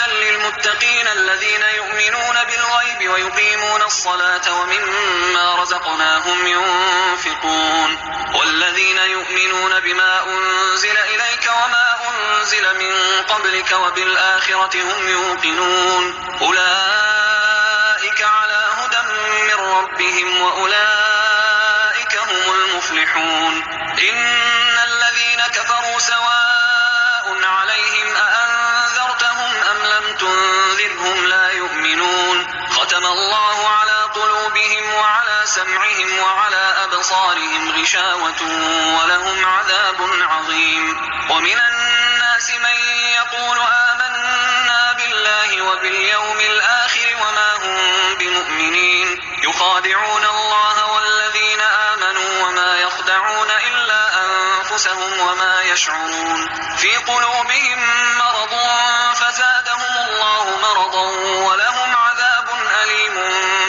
هدى للمتقين الذين يؤمنون بالغيب ويقيمون الصلاة ومما رزقناهم ينفقون والذين يؤمنون بما أنزل إليك وما أنزل من قبلك وبالآخرة هم يوقنون أولئك على هدى من ربهم وأولئك هم المفلحون إن الذين كفروا سواء عليهم أأنذرتهم أم لم تنذرهم لا يؤمنون ختم الله على قلوبهم وعلى سمعهم وعلى أبصارهم غشاوة ولهم عذاب عظيم ومن الناس من يقول آمنا بالله وباليوم الآخر وما هم بمؤمنين يخادعون الله والذين آمنوا وما يخدعون إلا أنفسهم وما يشعرون في قلوبهم مرض فزادهم الله مرضا ولهم عذاب أليم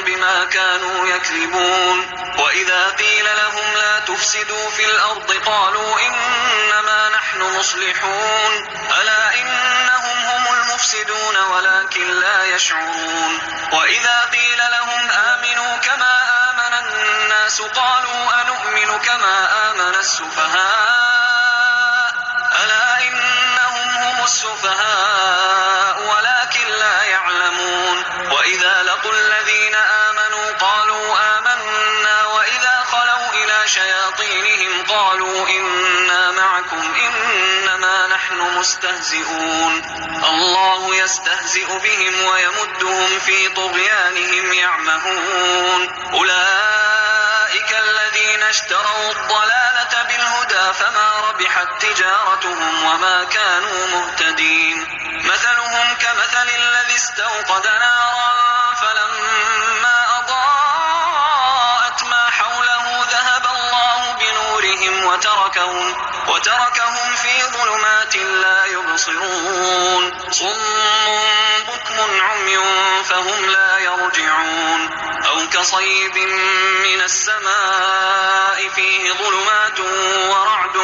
بما كانوا يكذبون وإذا قيل لهم لا تفسدوا في الأرض قالوا إنما نحن مصلحون ألا إنهم هم المفسدون ولكن لا يشعرون وإذا قيل لهم آمنوا كما آمن الناس قالوا أنؤمن كما آمن السفهاء ألا إنهم هم السفهاء ولكن لا يعلمون وإذا لقوا الذين آمنوا قالوا آمنا وإذا خلوا إلى شياطينهم قالوا إنا معكم إنما نحن مستهزئون الله يستهزئ بهم ويمدهم في طغيانهم يعمهون أولئك الذين اشتروا الضلالة بالهدى فما ربحت تجارتهم وما كانوا مهتدين مثلهم كمثل الذي استوقد نارا فلما أضاءت ما حوله ذهب الله بنورهم وتركهم في ظلمات لا يبصرون صم بكم عمي فهم لا يرجعون أو كصيب من السماء فيه ظلمات ورعد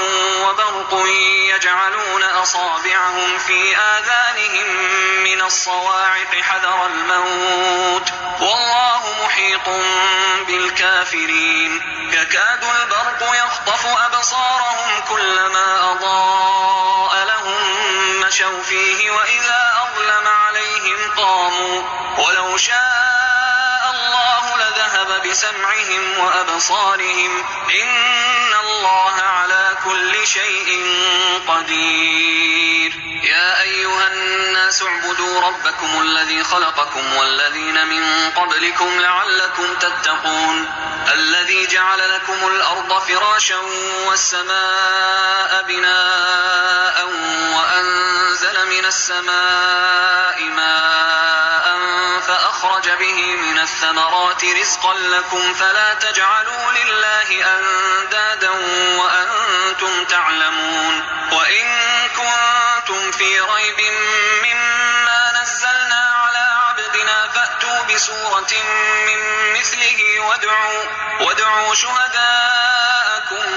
وبرق يجعلون أصابعهم في آذانهم من الصواعق حذر الموت والله محيط بالكافرين يكاد البرق يخطف أبصارهم كلما أضاء لهم مشوا فيه وإذا أظلم عليهم قاموا ولو شاء الله لذهب بسمعهم وأبصارهم إن الله على كل شيء قدير يا أيها الناس اعبدوا ربكم الذي خلقكم والذين من قبلكم لعلكم تتقون الذي جعل لكم الأرض فراشا والسماء بناء وأنزل من السماء ماء فأخرج به من الثمرات رزقا لكم فلا تجعلوا لله أندادا وأنتم تعلمون وإن كنتم في ريب مما نزلنا على عبدنا فأتوا بسورة من مثله وادعوا شهداءكم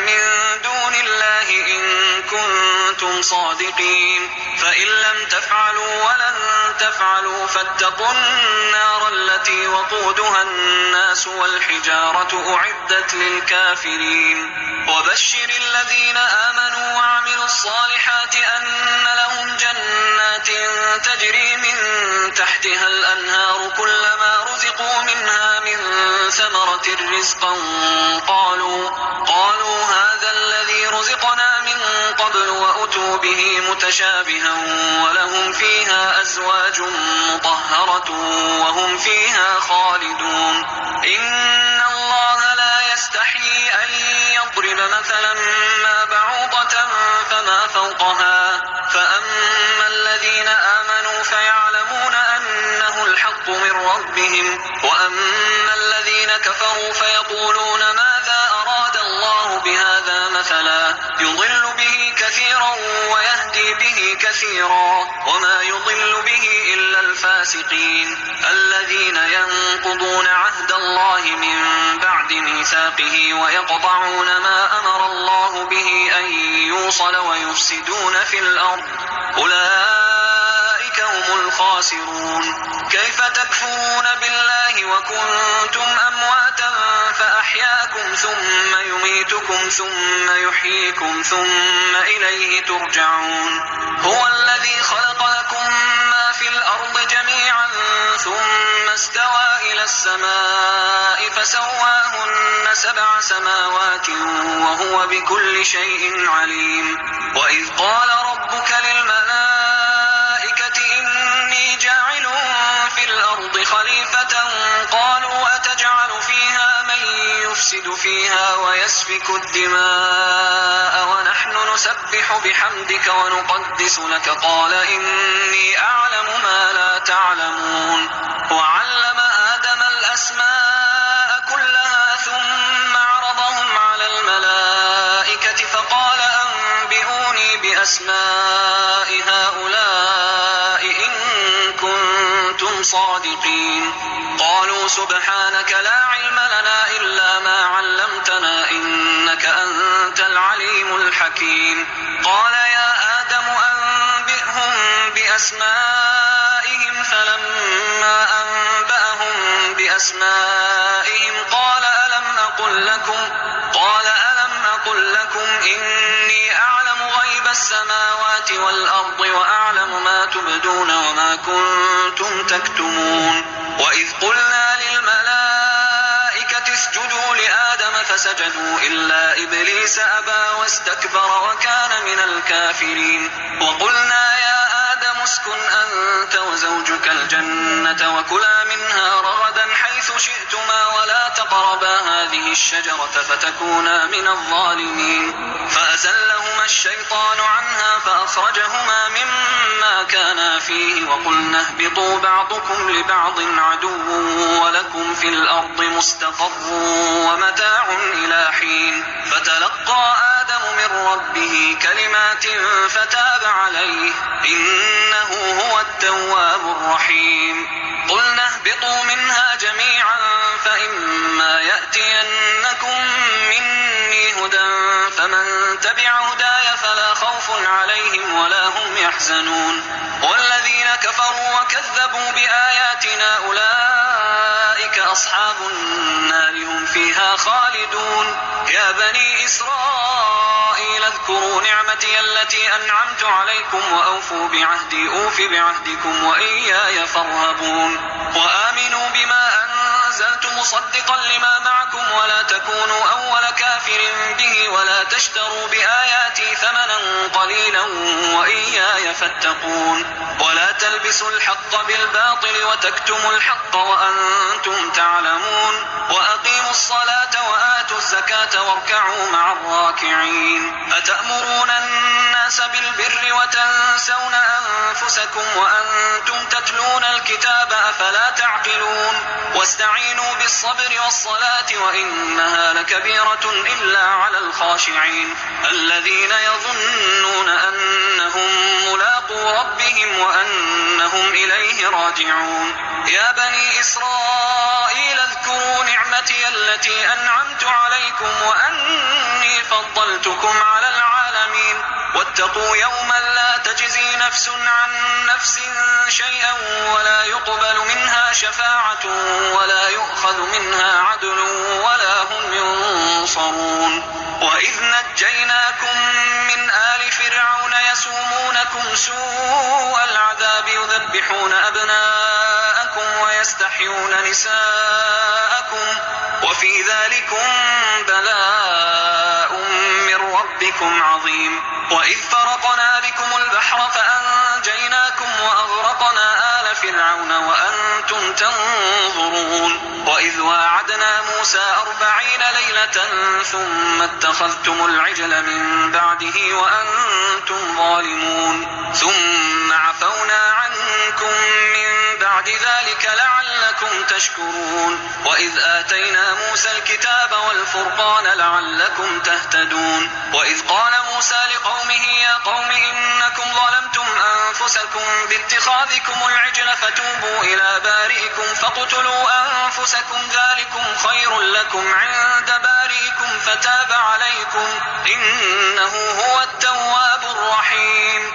من دون الله إن كنتم صادقين فإن لم تفعلوا ولن تفعلوا فاتقوا النار التي وقودها الناس والحجارة أعدت للكافرين وبشر الذين آمنوا وعملوا الصالحات أن لهم جنات تجري من تحتها الأنهار كلما رزقوا منها من ثمرة رزقا قالوا هذا الذي رزقنا من قبل وأتوا به متشابها ولهم فيها أزواج مطهرة وهم فيها خالدون إن الله لا يستحيي أن يضرب مثلا ما بعوضة فما فوقها فأما الذين آمنوا فيعلمون أنه الحق من ربهم وأما الذين كفروا فيقولون ماذا أراد الله بهذا مثلا يضل به كثيرا ويهدي به كثيرا وما يضل به إلا الفاسقين الذين ينقضون عهد الله من بعد ميثاقه ويقطعون ما أمر الله به أن يوصل ويفسدون في الأرض أولئك هم الخاسرون. كيف تكفرون بالله وكنتم أمواتا فأحياكم ثم يميتكم ثم يحييكم ثم إليه ترجعون. هو الذي خلق لكم ما في الأرض جميعا ثم استوى إلى السماء فسواهن 7 سماوات وهو بكل شيء عليم. وإذ قال ربك للملائكة إني جاعل في الأرض خليفة قالوا أتجعل فيها من يفسد فيها ويسفك الدماء ونحن نسبح بحمدك ونقدس لك قال إني أعلم ما لا تعلمون. وعلم آدم الأسماء كلها ثم عرضهم على الملائكة فقال أنبئوني بأسماء هؤلاء إن كنتم صادقين. قالوا سبحانك لا علم لنا إلا ما علمتنا إنك أنت العليم الحكيم. قال يا آدم أنبئهم بأسمائهم فلما أنبأهم بأسمائهم قال ألم أقل لكم إني أعلم غيب السماوات والأرض وأعلم ما تبدون وما كنتم تكتمون. وإذ قلنا للملائكة اسجدوا لآدم فسجدوا إلا إبليس أبى واستكبر وكان من الكافرين. وقلنا يا آدم اسكن أنت وزوجك الجنة وكلا منها رغدا حيث شئتما ولا تقربا هذه الشجرة فتكونا من الظالمين. فأزلهما الشيطان عنها فأخرجهما مما كانا فيه وقلنا اهبطوا بعضكم لبعض عدو ولكم في الأرض مستقر ومتاع إلى حين. فتلقى آدم من ربه كلمات فتاب عليه إنه هو التواب الرحيم. قلنا اهبطوا منها جميعا فإما يأتينكم مني هدى فمن تبع هداي فلا خوف عليهم ولا هم يحزنون. والذين كفروا وكذبوا بآياتنا أولئك أصحاب النار هم فيها خالدون. يا بني إسرائيل اذكروا نعمتي التي أنعمت عليكم وأوفوا بعهدي أوف بعهدكم وإياي فارهبون. وآمنوا بما أنزلت مصدقا لما معكم ولا تكونوا أول كافر به ولا تشتروا بآياتي ثمنا قليلا وإياي فاتقون. ولا تلبسوا الحق بالباطل وتكتموا الحق وأنتم تعلمون. وأقيموا الصلاة وآتوا الزكاة واركعوا مع الراكعين. أتأمرون الناس بالبر وتنسون أنفسكم وأنتم تتلون الكتاب أفلا تعقلون. واستعينوا بالصبر والصلاة وإنها لكبيرة إلا على الخاشعين الذين يظنون أنهم ملاقو ربهم وأنهم إليه راجعون. يا بني إسرائيل اذكروا نعمتي التي أنعمت عليكم وأني فضلتكم على العالمين. واتقوا يوما لا تجزي نفس عن نفس شيئا ولا يقبل منها شفاعة ولا يؤخذ منها عدل ولا هم ينصرون. وإذ نجيناكم من آل فرعون يسومونكم سوء العذاب يذبحون أبناءكم ويستحيون نساءكم وفي ذلكم بلاء من ربكم عظيم. وإذ فرقنا بكم البحر فأنجيناكم وأغرقنا آل فرعون وأنتم تنظرون. وإذ واعدنا موسى 40 ليلة ثم اتخذتم العجل من بعده وأنتم ظالمون. ثم عفونا عنكم من بعد ذلك لعلكم تشكرون. وإذ آتينا موسى الكتاب والفرقان لعلكم تهتدون. وإذ قال موسى لقومه يا قوم إنكم ظلمتم أنفسكم باتخاذكم العجل فتوبوا إلى بارئكم فاقتلوا أنفسكم ذلكم خير لكم عند بارئكم فتاب عليكم إنه هو التواب الرحيم.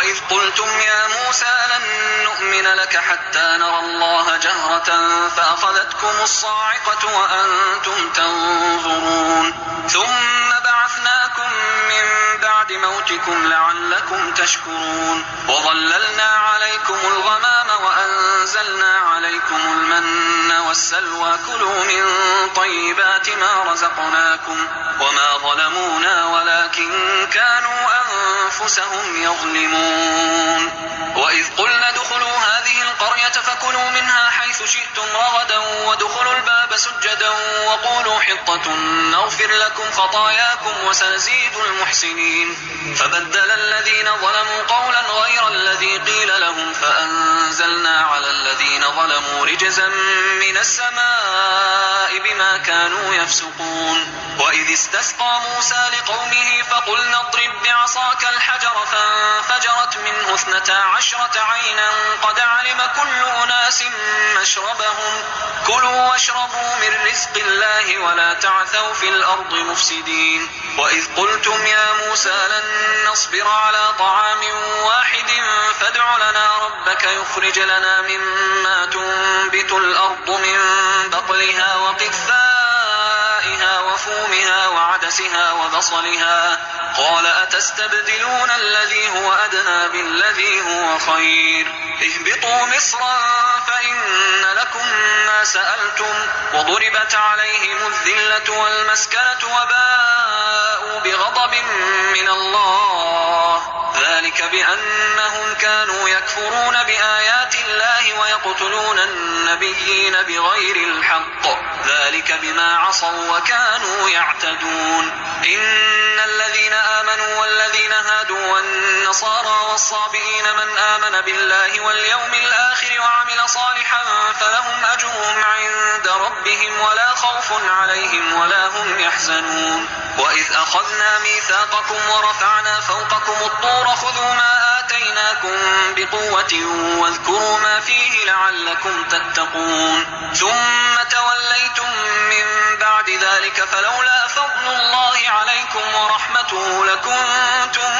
وإذ قلتم يا موسى لن نؤمن لك حتى نرى الله جهرة فأخذتكم الصاعقة وأنتم تنظرون ثم بعثناكم من بعد موتكم لعلكم تشكرون وظللنا عليكم الغمام وأنزلنا عليكم المن والسلوى كلوا من طيبات ما رزقناكم وما ظلمونا ولكن كانوا أنفسهم يظلمون وإذ قلنا ادخلوا هذه القرية فكلوا منها حيث شئتم رغدا وادخلوا الباب سجدا وقولوا حطة نغفر لكم خطاياكم وسنزيد المحسنين فبدل الذين ظلموا قولا غير الذي قيل لهم فأنزلنا على الذين ظلموا رجزا من السماء بما كانوا يفسقون وإذ استسقى موسى لقومه فقلنا اضرب بعصاك الحجر فانفجرت منه 12 عينا قد علم كل أناس مشربهم كلوا واشربوا من رزق الله ولا تعثوا في الأرض مفسدين وإذ قلتم يا موسى لن نصبر على طعام واحد فادع لنا ربك يخرج لنا مما تنبت الأرض من بقلها وقثائها وفومها وعدسها وبصلها قال أتستبدلون الذي هو أدنى بالذي هو خير اهبطوا مصرا فإن لكم ما سألتم وضربت عليهم الذلة والمسكنة وباءوا بغضب من الله ذلك بأنهم كانوا يكفرون بآيات الله ويقتلون النبيين بغير الحق ذلك بما عصوا وكانوا يعتدون إن الذين آمنوا والذين هادوا والنصارى والصابئين من آمن بالله واليوم الآخر وعمل صالحا فلهم أجرهم عند ربهم ولا خوف عليهم ولا هم يحزنون وإذ أخذنا ميثاقكم ورفعنا فوقكم الطور خذوا ما آتيناكم بقوة واذكروا ما فيه لعلكم تتقون ثم توليتم من بعد ذلك فلولا فضل الله عليكم ورحمته لكنتم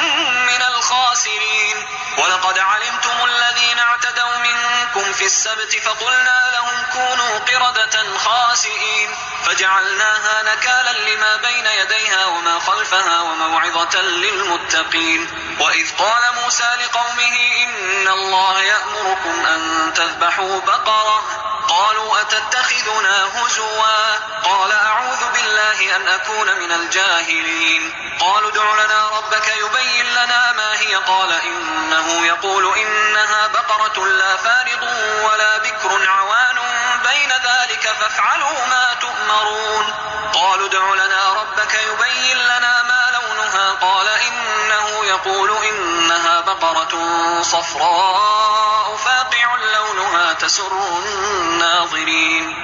من الخاسرين ولقد علمتم الذين اعتدوا منكم في السبت فقلنا لهم كونوا قردة خاسئين فجعلناها نكالا لما بين يديها وما خلفها وموعظة للمتقين وإذ قال موسى لقومه إن الله يأمركم أن تذبحوا بقرة قالوا أتتخذنا هزوا قال أعوذ بالله أن أكون من الجاهلين قالوا ادع لنا ربك يبين لنا ما هي قال إنه يقول إنها بقرة لا فارض ولا بكر عوان بين ذلك فافعلوا ما تؤمرون قالوا ادع لنا ربك يبين لنا ما لونها قال إنه يقول إنها بقرة صفراء فاقع لونها تسر الناظرين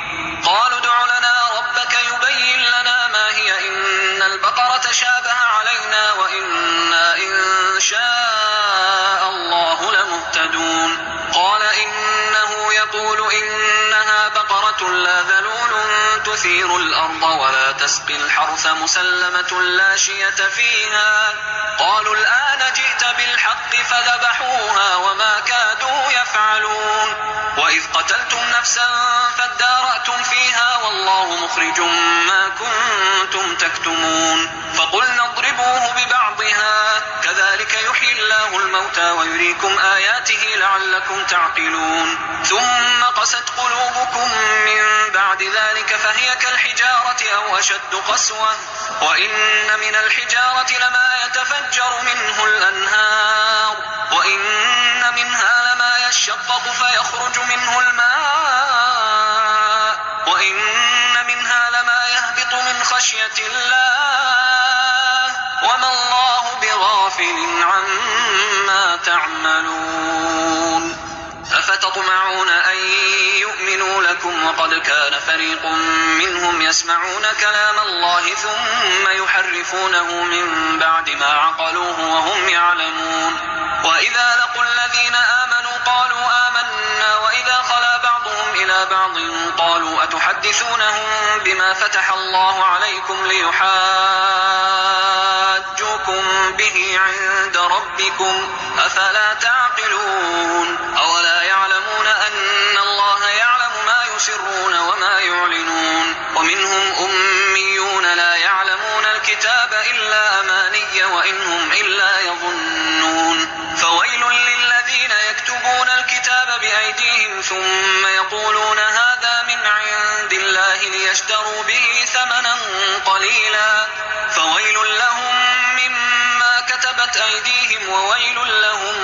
قالوا ادع لنا ربك يبين لنا ما هي إن البقرة شابه علينا وإنا إن شاء الله لمهتدون قال إنه يقول إنها بقرة لا ذلول تثير الأرض ولا تسقي الحرث مسلمة لا شية فيها قالوا الآن جئت بالحق فذبحوها وما كادوا يفعلون وإذ قتلتم نفسا فادارأتم فيها والله مخرج ما كنتم تكتمون فقلنا اضربوه ببعضها كذلك يحيي الله الموتى ويريكم آياته لعلكم تعقلون ثم قست قلوبكم من بعد ذلك فهي كالحجارة أو أشد قسوة وإن من الحجارة لما يتفجر منه الأنهار وإن منها لما يشقق فيخرج منه الماء وإن منها لما يهبط من خشية الله وما الله بغافل عما تعملون أفتطمعون أن يؤمنوا لكم وقد كان فريق منهم يسمعون كلام الله ثم يحرفونه من بعد ما عقلوه وهم يعلمون وإذا لقوا الذين آمنوا قالوا آمنا وإذا خلا بعضهم إلى بعض قالوا أتحدثونهم بما فتح الله عليكم ليحاجوكم به عند ربكم أفلا تعقلون أولا يعلمون أن الله يعلم ما يسرون وما يعلنون ومنهم أميون لا يعلمون الكتاب إلا أماني وإن هم إلا يظنون فويل للذين يكتبون الكتاب بأيديهم ثم يقولون هذا من عند الله ليشتروا به ثمنا قليلا فويل لهم مما كتبت أيديهم وويل لهم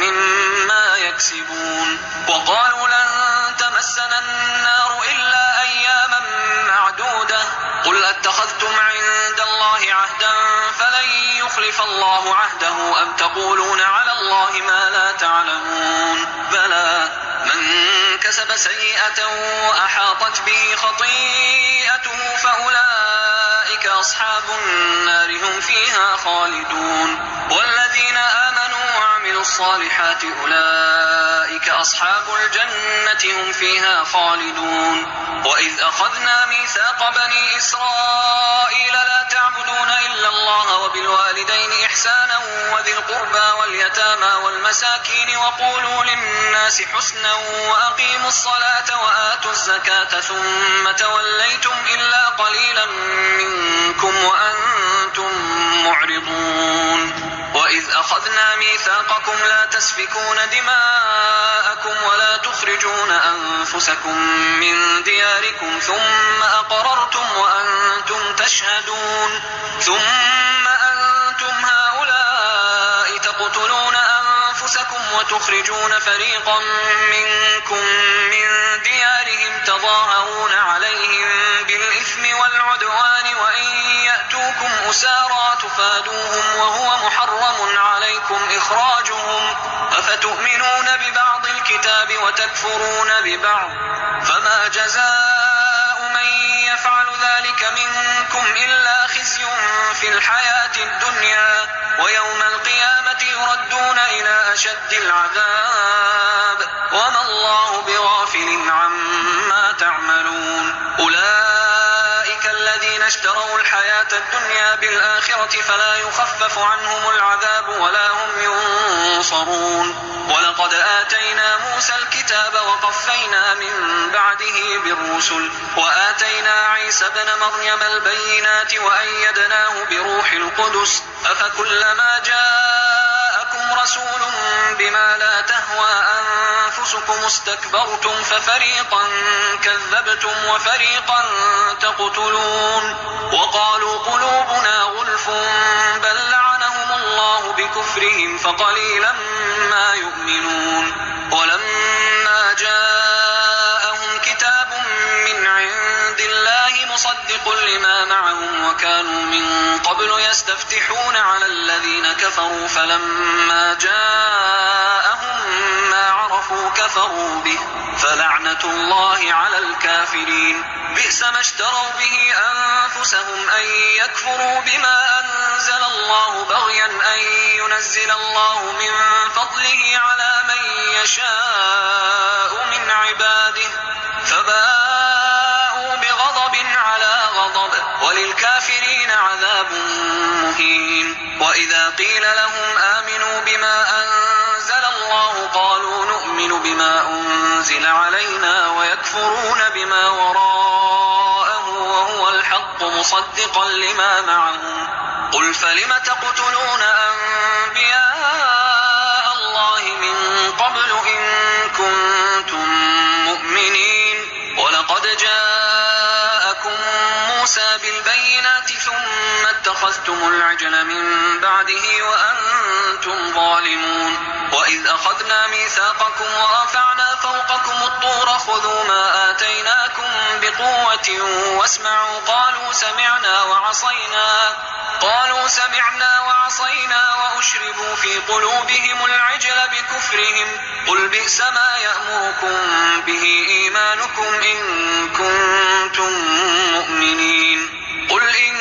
مما يكسبون وقالوا لن تمسنا النار إلا أياما معدودة قل أتخذتم عند الله عهدا فلن يخلف الله عهده أم تقولون على الله ما لا تعلمون بلى من كسب سيئة وأحاطت به خطيئته فأولئك أصحاب النار هم فيها خالدون والذين آمنوا وعملوا الصالحات أولئك أصحاب الجنة هم فيها خالدون وإذ أخذنا ميثاق بني إسرائيل لا تعبدون إلا الله وبالوالدين إحسانا وذي القربى واليتامى والمساكين وقولوا للناس حسنا وأقيموا الصلاة وآتوا الزكاة ثم توليتم إلا قليلا منكم وأنتم معرضون وإذ أخذنا ميثاقكم لا تسفكون دماءكم ولا تخرجون أنفسكم من دياركم ثم أقررتم وأنتم تشهدون ثم أنتم هؤلاء تقتلون أنفسكم وتخرجون فريقا منكم من ديارهم تظاهرون عليهم بالإثم والعدوان وإن يأتوكم أسارى تفادوهم وهو محرم عليكم إخراجهم أفتؤمنون ببعض الكتاب وتكفرون ببعض فما جزاء من يفعل ذلك منكم إلا خزي في الحياة الدنيا ويوم القيامة يردون إلى أشد العذاب وما الله بغافل عما تعملون أولئك الذين اشتروا الحياة الدنيا بالآخرة فلا يخفف عنهم العذاب ولا هم ينصرون ولقد آتينا موسى الكتاب وقفينا من بعده بالرسل وآتينا عيسى ابن مريم البينات وأيدناه بروح القدس أفكلما جاءكم رسول بما لا تهوى أنفسكم استكبرتم ففريقا كذبتم وفريقا تقتلون وقالوا قلوبنا غلف بل لعنهم الله بكفرهم فقليلا ما يؤمنون ولما جاءهم كتاب من عند الله مصدق لما معهم وكانوا من قبل يستفتحون على الذين كفروا فلما جاءهم ما عرفوا كفروا به فلعنة الله على الكافرين بئس ما اشتروا به أنفسهم أن يكفروا بما أنزل الله بغيا أن ينزل الله من فضله على من يشاء من عباده فباءوا بغضب على غضب وللكافرين عذاب مهين وإذا قيل لهم آمنوا بما أنزل الله قالوا نؤمن بما أنزل علينا ويكفرون بما وراءه وهو الحق مصدقا لما معهم قل فلم تقتلون أنبياء الله من قبل إن كنتم مؤمنين ولقد جاءكم موسى بالبينات ثم اتخذتم العجل من بعده وأنتم ظالمون وإذ أخذنا ميثاقكم ورفعنا فوقكم الطور خذوا ما آتيناكم بقوة واسمعوا قالوا سمعنا وعصينا وأشربوا في قلوبهم العجل بكفرهم قل بئس ما يأمركم به إيمانكم إن كنتم مؤمنين قل إن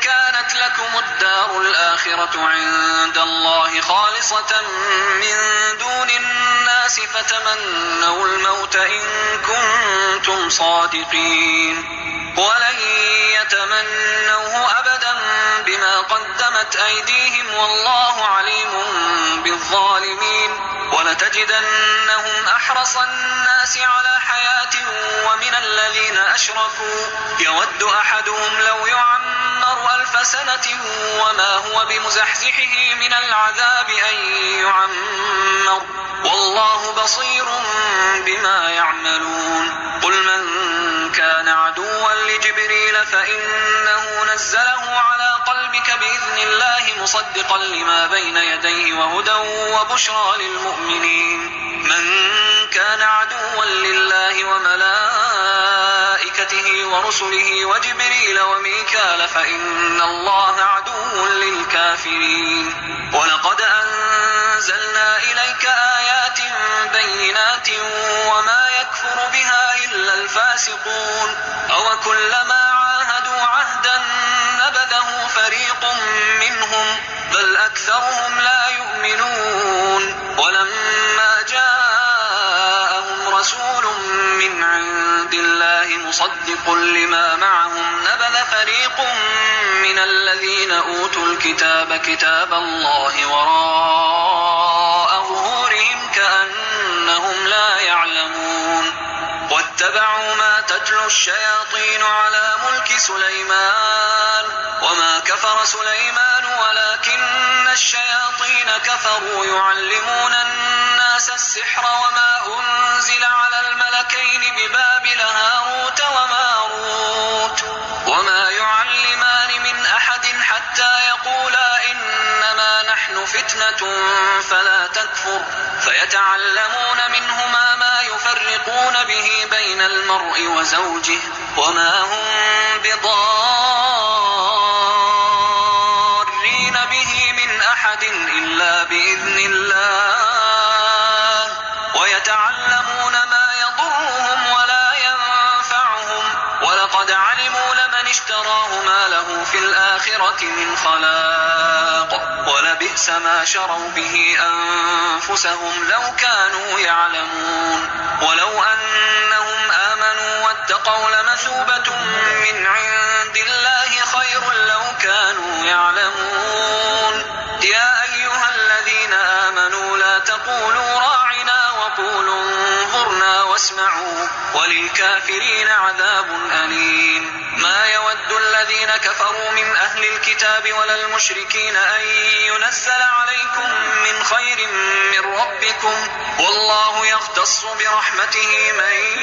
كانت لكم الدار الآخرة عند الله خالصة من دون الناس فتمنوا الموت إن كنتم صادقين ولن يتمنوه أبدا بما قدمت أيديهم والله عليم بالظالمين ولتجدنهم أحرص الناس على حياة ومن الذين أشركوا يود أحدهم لو يعمر 1000 سنة وما هو بمزحزحه من العذاب أن يعمر والله بصير بما يعملون قل من كان عدوا لجبريل فإنه نزله على قلبك بإذن الله مصدقا لما بين يديه وهدى وبشرى للمؤمنين من كان عدوا لله وملائكته ورسله وجبريل وميكال فإن الله عدو للكافرين ولقد أنزلنا إليك آيات بينات وما يكفر بها إلا الفاسقون أو كلما عاهدوا عهدا نبذه فريق منهم بل أكثرهم لا يؤمنون ولما جاءهم رسول من عند الله مصدق لما معهم نبذ فريق من الذين أوتوا الكتاب كتاب الله وراء ظهورهم كأنهم لا يعلمون واتبعوا ما تتلو الشياطين على ملك سليمان وما كفر سليمان ولكن الشياطين كفروا يعلمون الناس السحر وما أنزل على الملكين ببابل هاروت وماروت وما يعلمان من أحد حتى يقولا إنما نحن فتنة فلا تكفر فيتعلمون منهما ما يفرقون به بين المرء وزوجه وما هم بضارين به من أحد إلا بإذن الله ويتعلمون ما يضرهم ولا ينفعهم ولقد علموا لمن اشتراه ما له في الآخرة من خلاق ولبئس ما شروا به أنفسهم لو كانوا يعلمون ولو أنهم آمنوا واتقوا لمثوبة من عند الله خير لو كانوا يعلمون يا أيها الذين آمنوا لا تقولوا راعنا وقولوا انظرنا واسمعوا وللكافرين عذاب أليم ما يود الذين كفروا من أهل الكتاب ولا المشركين أن ينزل عليكم من خير من ربكم والله يختص برحمته من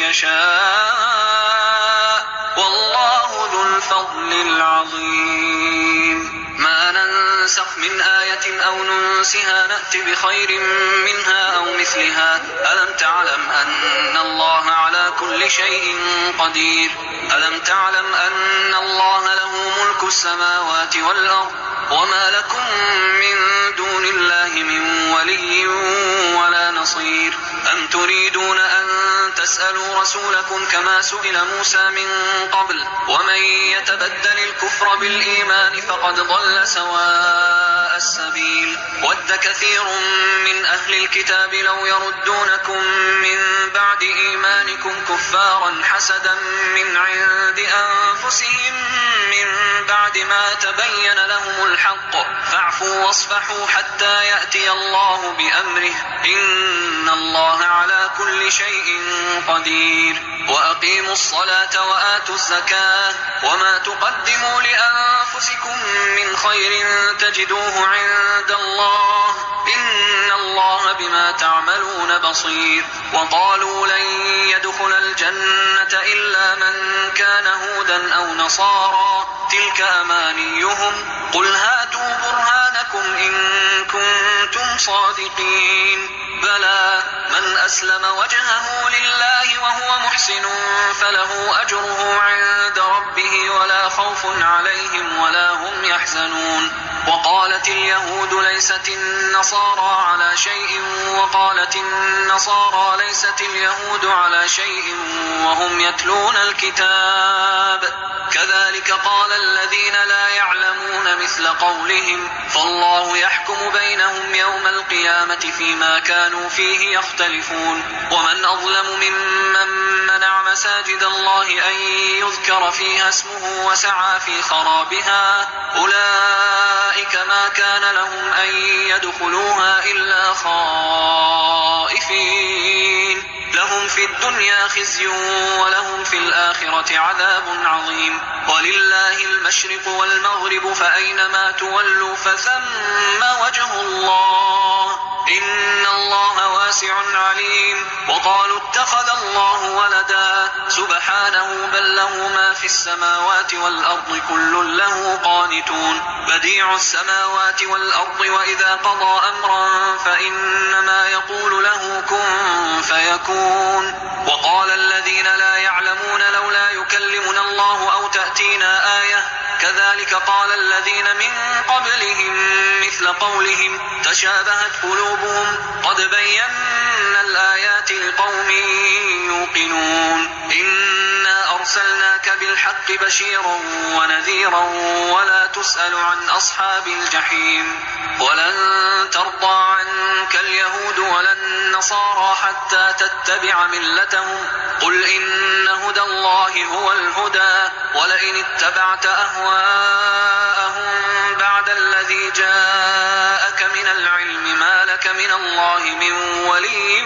يشاء والله ذو الفضل العظيم ما ننسخ من آية أو ننسها نأت بخير منها أو مثلها ألم تعلم أن الله على كل شيء قدير ألم تعلم أن الله له ملك السماوات والأرض وما لكم من دون الله من ولي ولا نصير أم تريدون أن تسألوا رسولكم كما سئل موسى من قبل ومن يتبدل الكفر بالإيمان فقد ضل سواء السبيل ود كثير من أهل الكتاب لو يردونكم من بعد إيمانكم كفارا حسدا من عند أنفسهم من بعد ما تبين لهم الحق فاعفوا واصفحوا حتى يأتي الله بأمره إن الله على كل شيء قدير وأقيموا الصلاة وآتوا الزكاة وما تقدموا لأنفسكم من خير تجدوه عند الله إن الله بما تعملون بصير وقالوا لن يدخل الجنة إلا من كان هودا أو نصارى تلك أمانيهم قل هاتوا برهانكم إن كنتم صادقين بلى من أسلم وجهه لله وهو محسن فله أجره عند ربه ولا خوف عليهم ولا هم يحزنون وقالت اليهود ليست النصارى على شيء وقالت النصارى ليست اليهود على شيء وهم يتلون الكتاب كذلك قال الذين لا يعلمون مثل قولهم فالله يحكم بينهم يوم القيامة فيما كانوا فيه يختلفون ومن أظلم ممن منع مساجد الله أن يذكر فيها اسمه وسعى في خرابها أولئك ما كان لهم أن يدخلوها إلا خائفين لهم في الدنيا خزي ولهم في الآخرة عذاب عظيم ولله المشرق والمغرب فأينما تولوا فثم وجه الله إن الله واسع عليم وقالوا اتخذ الله ولدا سبحانه بل له ما في السماوات والأرض كل له قانتون بديع السماوات والأرض وإذا قضى أمرا فإنما يقول له كن فيكون وقال الذين لا يعلمون لولا يكلمنا الله أو تأتينا آية كذلك قال الذين من قبلهم مثل قولهم تشابهت قلوبهم قد بينا الآيات لقوم يوقنون إنا أرسلناك بالحق بشيرا ونذيرا ولا تسأل عن أصحاب الجحيم ولن ترضى عنك اليهود ولا النصارى حتى تتبع ملتهم قل إن هدى الله هو الهدى ولئن اتبعت أهواءهم بعد الذي جاءك من العلم ما لك من الله من ولي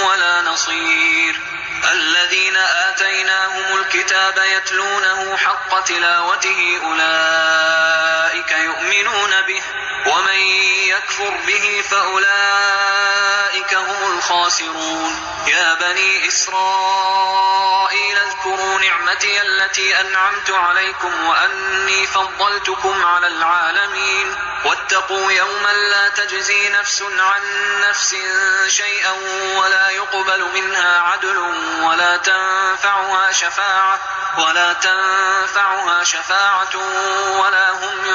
ولا نصير الذين آتيناهم الكتاب يتلونه حق تلاوته أولئك يؤمنون به ومن يكفر به فأولئك هم الخاسرون يا بني إسرائيل اذكروا نعمتي التي أنعمت عليكم وأني فضلتكم على العالمين واتقوا يوما لا تجزي نفس عن نفس شيئا ولا يقبل منها عدل ولا تنفعها شفاعة ولا هم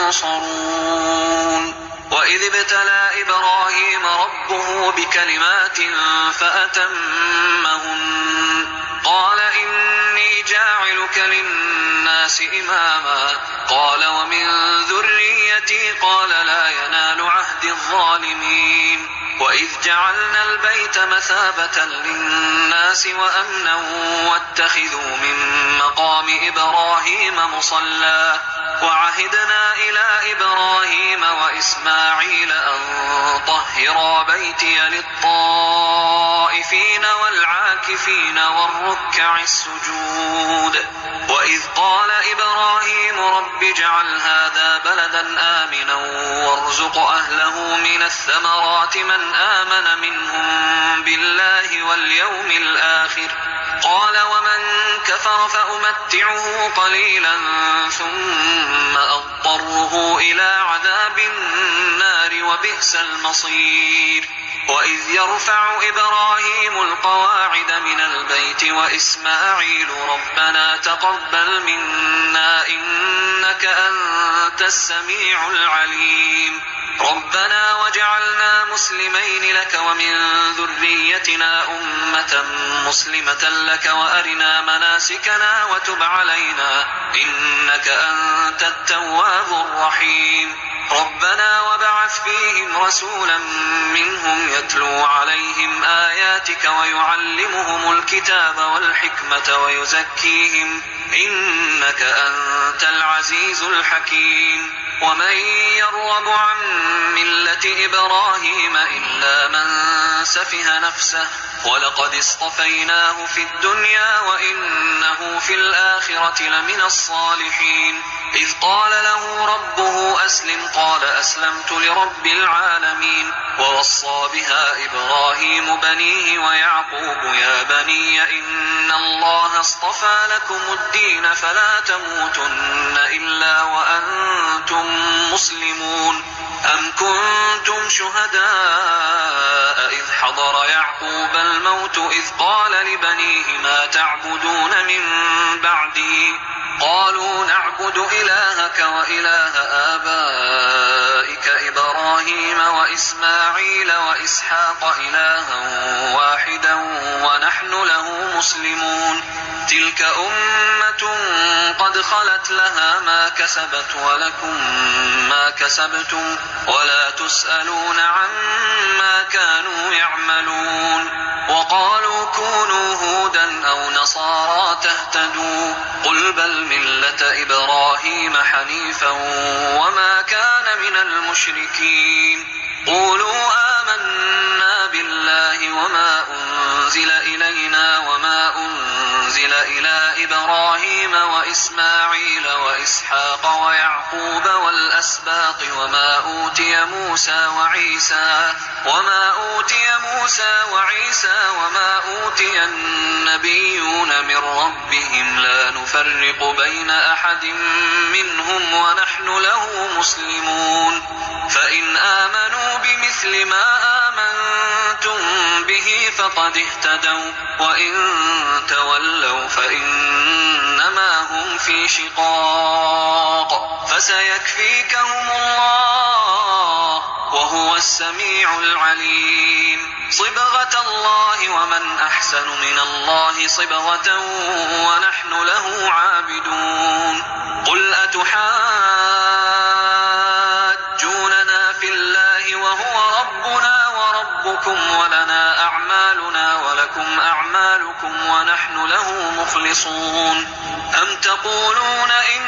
ينصرون وإذ ابتلى إبراهيم ربه بكلمات فأتمهن قال إني جاعلك للناس إماما قال ومن ذريتي قال لا ينال عهد الظالمين وإذ جعلنا البيت مثابة للناس وأمنا واتخذوا من مقام إبراهيم مصلى وعهدنا إلى إبراهيم وإسماعيل أن طهرا بيتي للطائفين والعاكفين والركع السجود وإذ قال إبراهيم رب اجعل هذا بلدا آمنا وارزق أهله من الثمرات من آمن منهم بالله واليوم الآخر قال ومن كفر فأمتعه قليلا ثم أضطره إلى عذاب النار وبئس المصير وإذ يرفع إبراهيم القواعد من البيت وإسماعيل ربنا تقبل منا إنك أنت السميع العليم ربنا وجعلنا مسلمين لك ومن ذريتنا أمة مسلمة لك وأرنا مناسكنا وتب علينا إنك أنت التواب الرحيم ربنا وابعث فيهم رسولا منهم يتلو عليهم آياتك ويعلمهم الكتاب والحكمة ويزكيهم إنك أنت العزيز الحكيم ومن يرغب عن ملة إبراهيم إلا من سفه نفسه ولقد اصطفيناه في الدنيا وإنه في الآخرة لمن الصالحين إذ قال له ربه أسلم قال أسلمت لرب العالمين ووصى بها إبراهيم بنيه ويعقوب يا بني إن الله اصطفى لكم الدين فلا تموتن إلا وأنتم مسلمون أم كنتم شهداء إذ حضر يعقوب الموت إذ قال لبنيه ما تعبدون من بعدي قالوا نعبد إلهك وإله آبائك إبراهيم وإسماعيل وإسحاق إلها واحدا ونحن له مسلمون تلك أمة قد خلت لها ما كسبت ولكم ما كسبتم ولا تسألون عما كانوا يعملون وقالوا كونوا هودا أو نصارى تهتدوا قل بل ملة إبراهيم حنيفا وما كان من المشركين قولوا آمنا بالله وما أنزل إلينا وما أنزل إلى إبراهيم وإسماعيل وإسحاق ويعقوب والأسباط وما أوتي موسى وعيسى وما أوتي النبيون من ربهم لا نفرق بين أحد منهم ونحن له مسلمون فإن آمنوا بمثل ما آمنتم به فقد اهتدوا وإن تولوا فإنما هم في شقاق فسيكفيكهم الله وهو السميع العليم صبغة الله ومن أحسن من الله صبغة ونحن له عابدون قل أتحاجوننا في الله وهو ربنا وربكم ولنا أعمالنا ولكم أعمالكم ونحن له مخلصون أم تقولون إن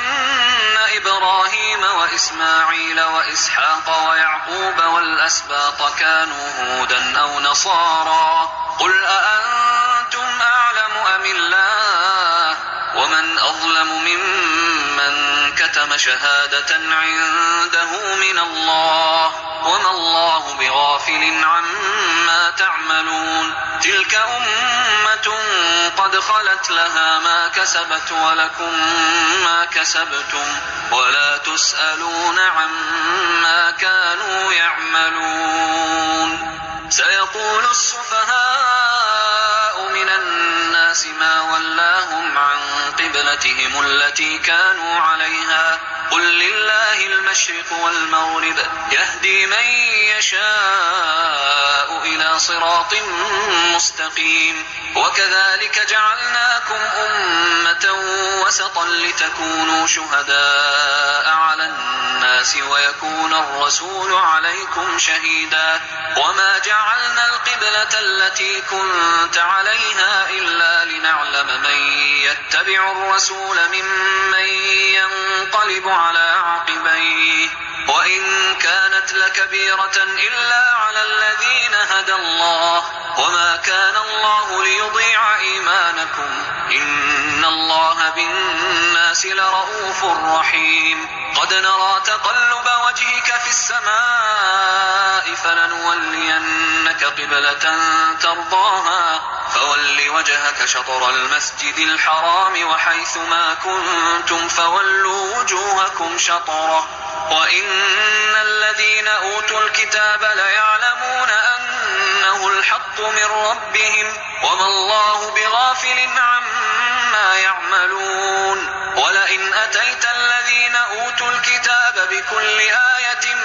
إبراهيم وإسماعيل وإسحاق ويعقوب والأسباط كانوا هودا أو نصارى قل أأنتم أعلم أم الله ومن أظلم ممن كتم شهادة عنده من الله وما الله بغافل عما تعملون تلك أمة قد خلت لها ما كسبت ولكم ما كسبتم ولا تسألون عما كانوا يعملون سيقول السفهاء من الناس ما ولاهم عن قبلتهم التي كانوا عليها قل لله المشرق والمغرب يهدي من يشاء إلى صراط مستقيم وكذلك جعلناكم أمة وسطا لتكونوا شهداء على الناس ويكون الرسول عليكم شهيدا وما جعلنا القبلة التي كنت عليها إلا لنعلم من يتبع الرسول ممن ينقلب على عقبيه وإن كانت لكبيرة إلا على الذين هدى الله وما كان الله ليضيع إيمانكم إن الله بالناس لرؤوف رحيم قد نرى تقلب وجهك في السماء فلنولينك قبلة ترضاها فول وجهك شطر المسجد الحرام وحيث ما كنتم فولوا وجوهكم شطره وإن الذين أوتوا الكتاب ليعلمون أنه الحق من ربهم وما الله بغافل عما يعملون ولئن أتيت الذين أوتوا الكتاب بكل آية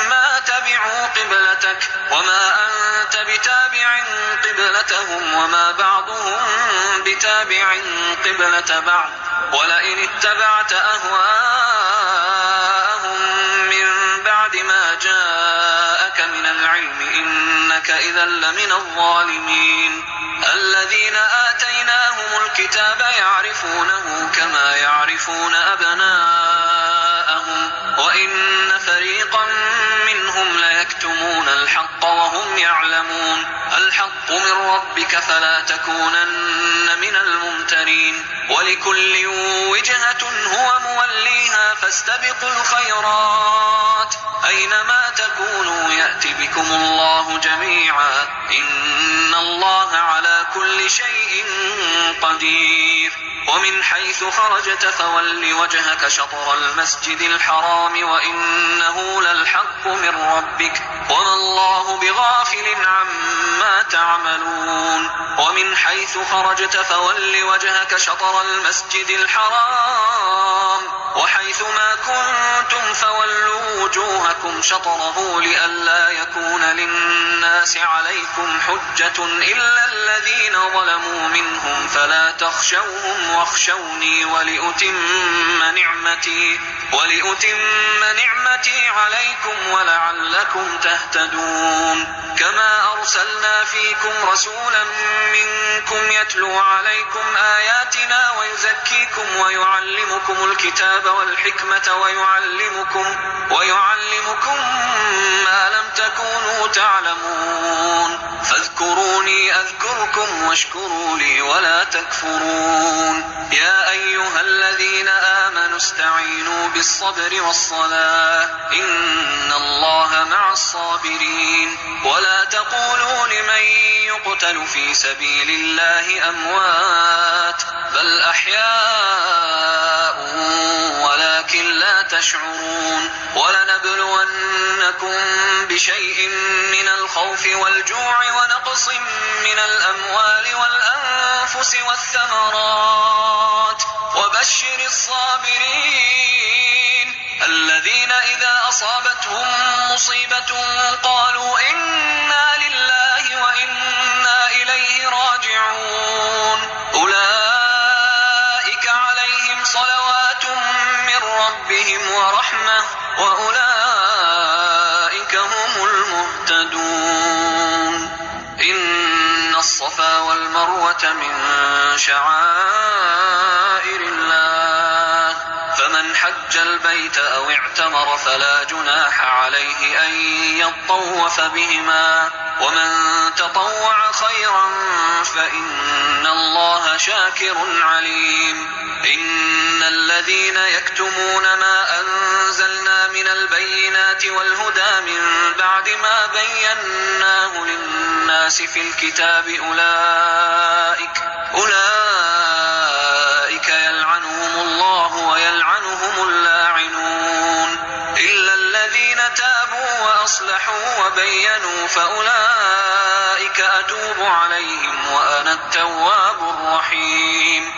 ما تبعوا قبلتك وما أنت بتابع قبلتهم وما بعضهم بتابع قبلة بعض ولئن اتبعت أهواءهم من بعد ما جاءك من العلم إنك إذا لمن الظالمين الذين آتيناهم الكتاب يعرفونه كما يعرفون أبناءهم وإن فريقا منهم ليكتمون الحق وهم يعلمون الحق من ربك فلا تكونن من الممترين ولكل وجهة هو موليها فاستبقوا الخيرات أينما تكونوا يأتي بكم الله جميعا إن الله على كل شيء قدير ومن حيث خرجت فول وجهك شطر المسجد الحرام وإنه للحق من ربك وما الله بغافل عما تعملون ومن حيث خرجت فول وجهك شطر المسجد الحرام وحيث ما كنتم فولوا وجوهكم شطره لئلا يكون للناس عليكم حجة إلا الذين ظلموا منهم فلا تخشوهم واخشوني ولأتم نعمتي عليكم ولعلكم تهتدون. كما أرسلنا فيكم رسولا منكم يتلو عليكم آياتنا ويزكيكم ويعلمكم الكتاب والحكمة ويعلمكم ما لم تكونوا تعلمون. فاذكروني أذكركم واشكروا لي ولا تكفرون. يا أيها الذين آمنوا استعينوا بالصبر والصلاة إن الله مع الصابرين. ولا تقولوا لمن يقتل في سبيل الله أموات بل أحياء ولكن لا تشعرون. ولنبلونكم بشيء من الخوف والجوع ونقص من الأموال والأنفس والثمرات وبشر الصابرين الذين إذا أصابتهم مصيبة قالوا إنا لله وإنا إليه راجعون. أولئك عليهم صلوات من ربهم ورحمة وأولئك هم المهتدون. إن الصفا والمروة من شعائر الله فمن حج البيت أو اعتمر فلا جناح عليه أن يطوف بهما ومن تطوع خيرا فإن الله شاكر عليم. إن الذين يكتمون ما أنزلنا من البينات والهدى من بعد ما بيناه للناس في الكتاب أولئك يلعنهم الله ويلعنهم اللاعنون إلا الذين تابوا وأصلحوا وبينوا فأولئك أتوب عليهم وأنا التواب الرحيم.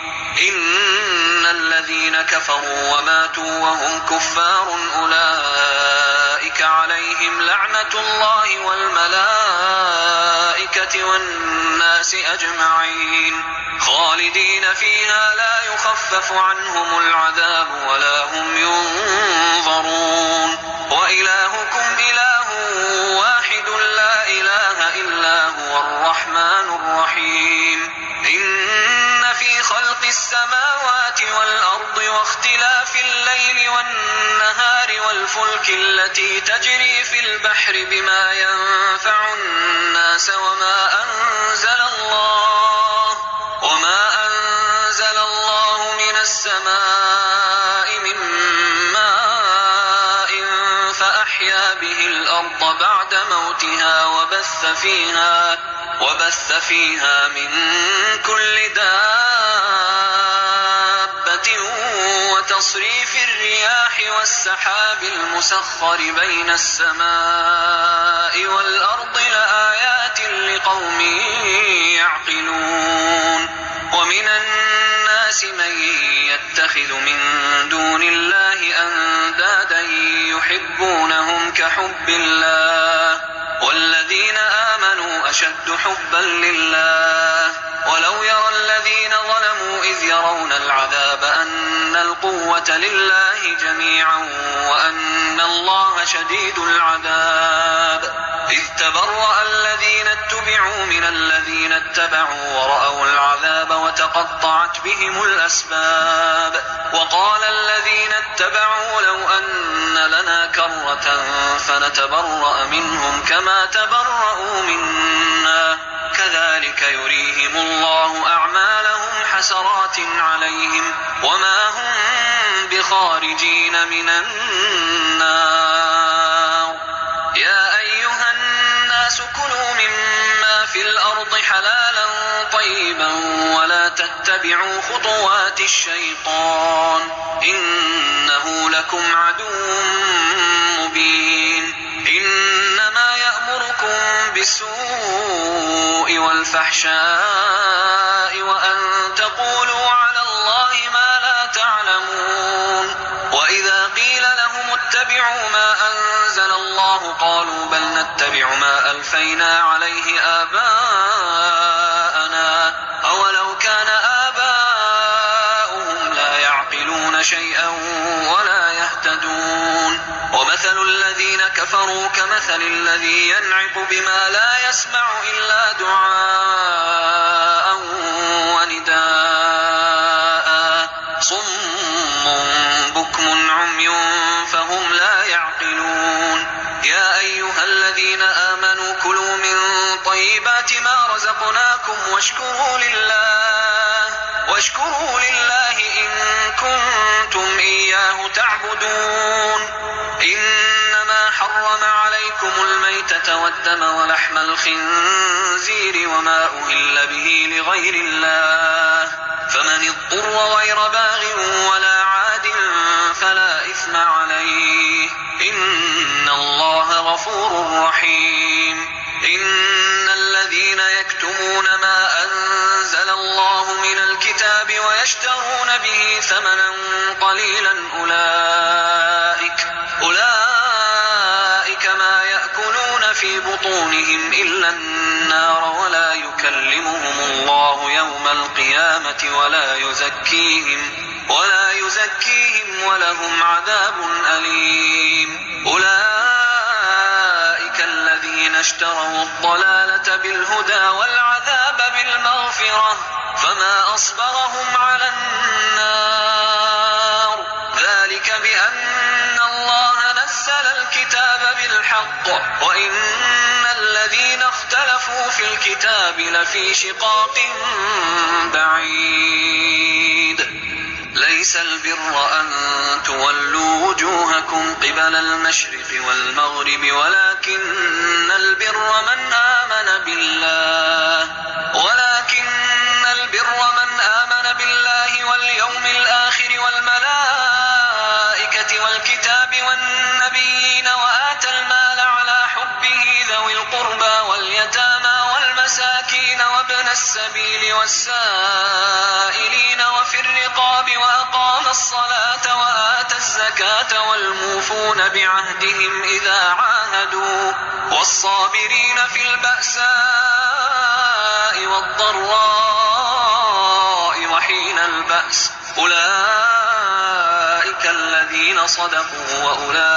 إن الذين كفروا وماتوا وهم كفار أولئك عليهم لعنة الله والملائكة والناس أجمعين خالدين فيها لا يخفف عنهم العذاب ولا هم ينظرون. وإلهكم إله واحد لا إله إلا هو الرحمن الرحيم. إن في خلق السماوات والأرض واختلاف الليل والنهار والفلك التي تجري في البحر بما ينفع الناس وما أنزل الله من السماء من ماء فأحيا به الأرض بعد موتها وبث فيها من كل دابة وتصريف الرياح والسحاب المسخر بين السماء والأرض لآيات لقوم يعقلون. ومن الناس من يتخذ من دون الله أندادا يحبونهم كحب الله والذين آمنوا أشد حبا لله. ولو يرى الذين ظلموا إذ يرون العذاب أن القوة لله جميعا وأن الله شديد العذاب إذ تبرأ الذين اتبعوا من الذين اتبعوا ورأوا العذاب وتقطعت بهم الأسباب. وقال الذين اتبعوا لو أن لنا كرة فنتبرأ منهم كما تبرأوا منا كذلك يريهم الله أعمالهم حسرات عليهم وما هم بخارجين من النار. يا أيها الناس كلوا مما في الأرض حلالا طيبا ولا تتبعوا خطوات الشيطان إنه لكم عدو مبين. إنما يأمركم بالسوء والفحشاء وأن تقولوا على الله ما لا تعلمون. وإذا قيل لهم اتبعوا ما أنزل أنزل الله قالوا بل نتبع ما ألفينا عليه آباءنا أولو كان آباؤهم لا يعقلون شيئا ولا يهتدون ومثل الذين كفروا كمثل الذي ينعق بما لا يسمع إلا دعاء ونداء صم بكم عمي فهم لا يعقلون يا أيها الذين آمنوا كلوا من طيبات ما رزقناكم واشكروا لله إن كنتم إياه تعبدون إنما حرم عليكم الميتة والدم ولحم الخنزير وما أهل به لغير الله فمن اضطر غير باغ ولا عاد فلا إثم عليه إن الله غفور رحيم إن الذين يكتمون ما أنزل الله من الكتاب ويشترون به ثمنا قليلا أولئك ما يأكلون في بطونهم إلا النار ولا يكلمهم الله يوم القيامة ولا يزكيهم ولهم عذاب أليم أولئك الذين اشتروا الضلالة بالهدى والعذاب بالمغفرة فما أصبرهم على النار ذلك بأن الله نزل الكتاب بالحق وإن الذين اختلفوا في الكتاب لفي شقاق بعيد ليس البر أن تولوا وجوهكم قبل المشرق والمغرب ولكن البر من آمن بالله واليوم الآخر والملائكة والكتاب والنبيين وآتى المال على حبه ذوي القربى واليتامى والمساكين وابن السبيل والسائلين وفي الرقاب وأقام الصلاة وآتى الزكاة والموفون بعهدهم إذا عاهدوا والصابرين في البأساء والضراء وحين البأس أولئك الذين صدقوا وأولئك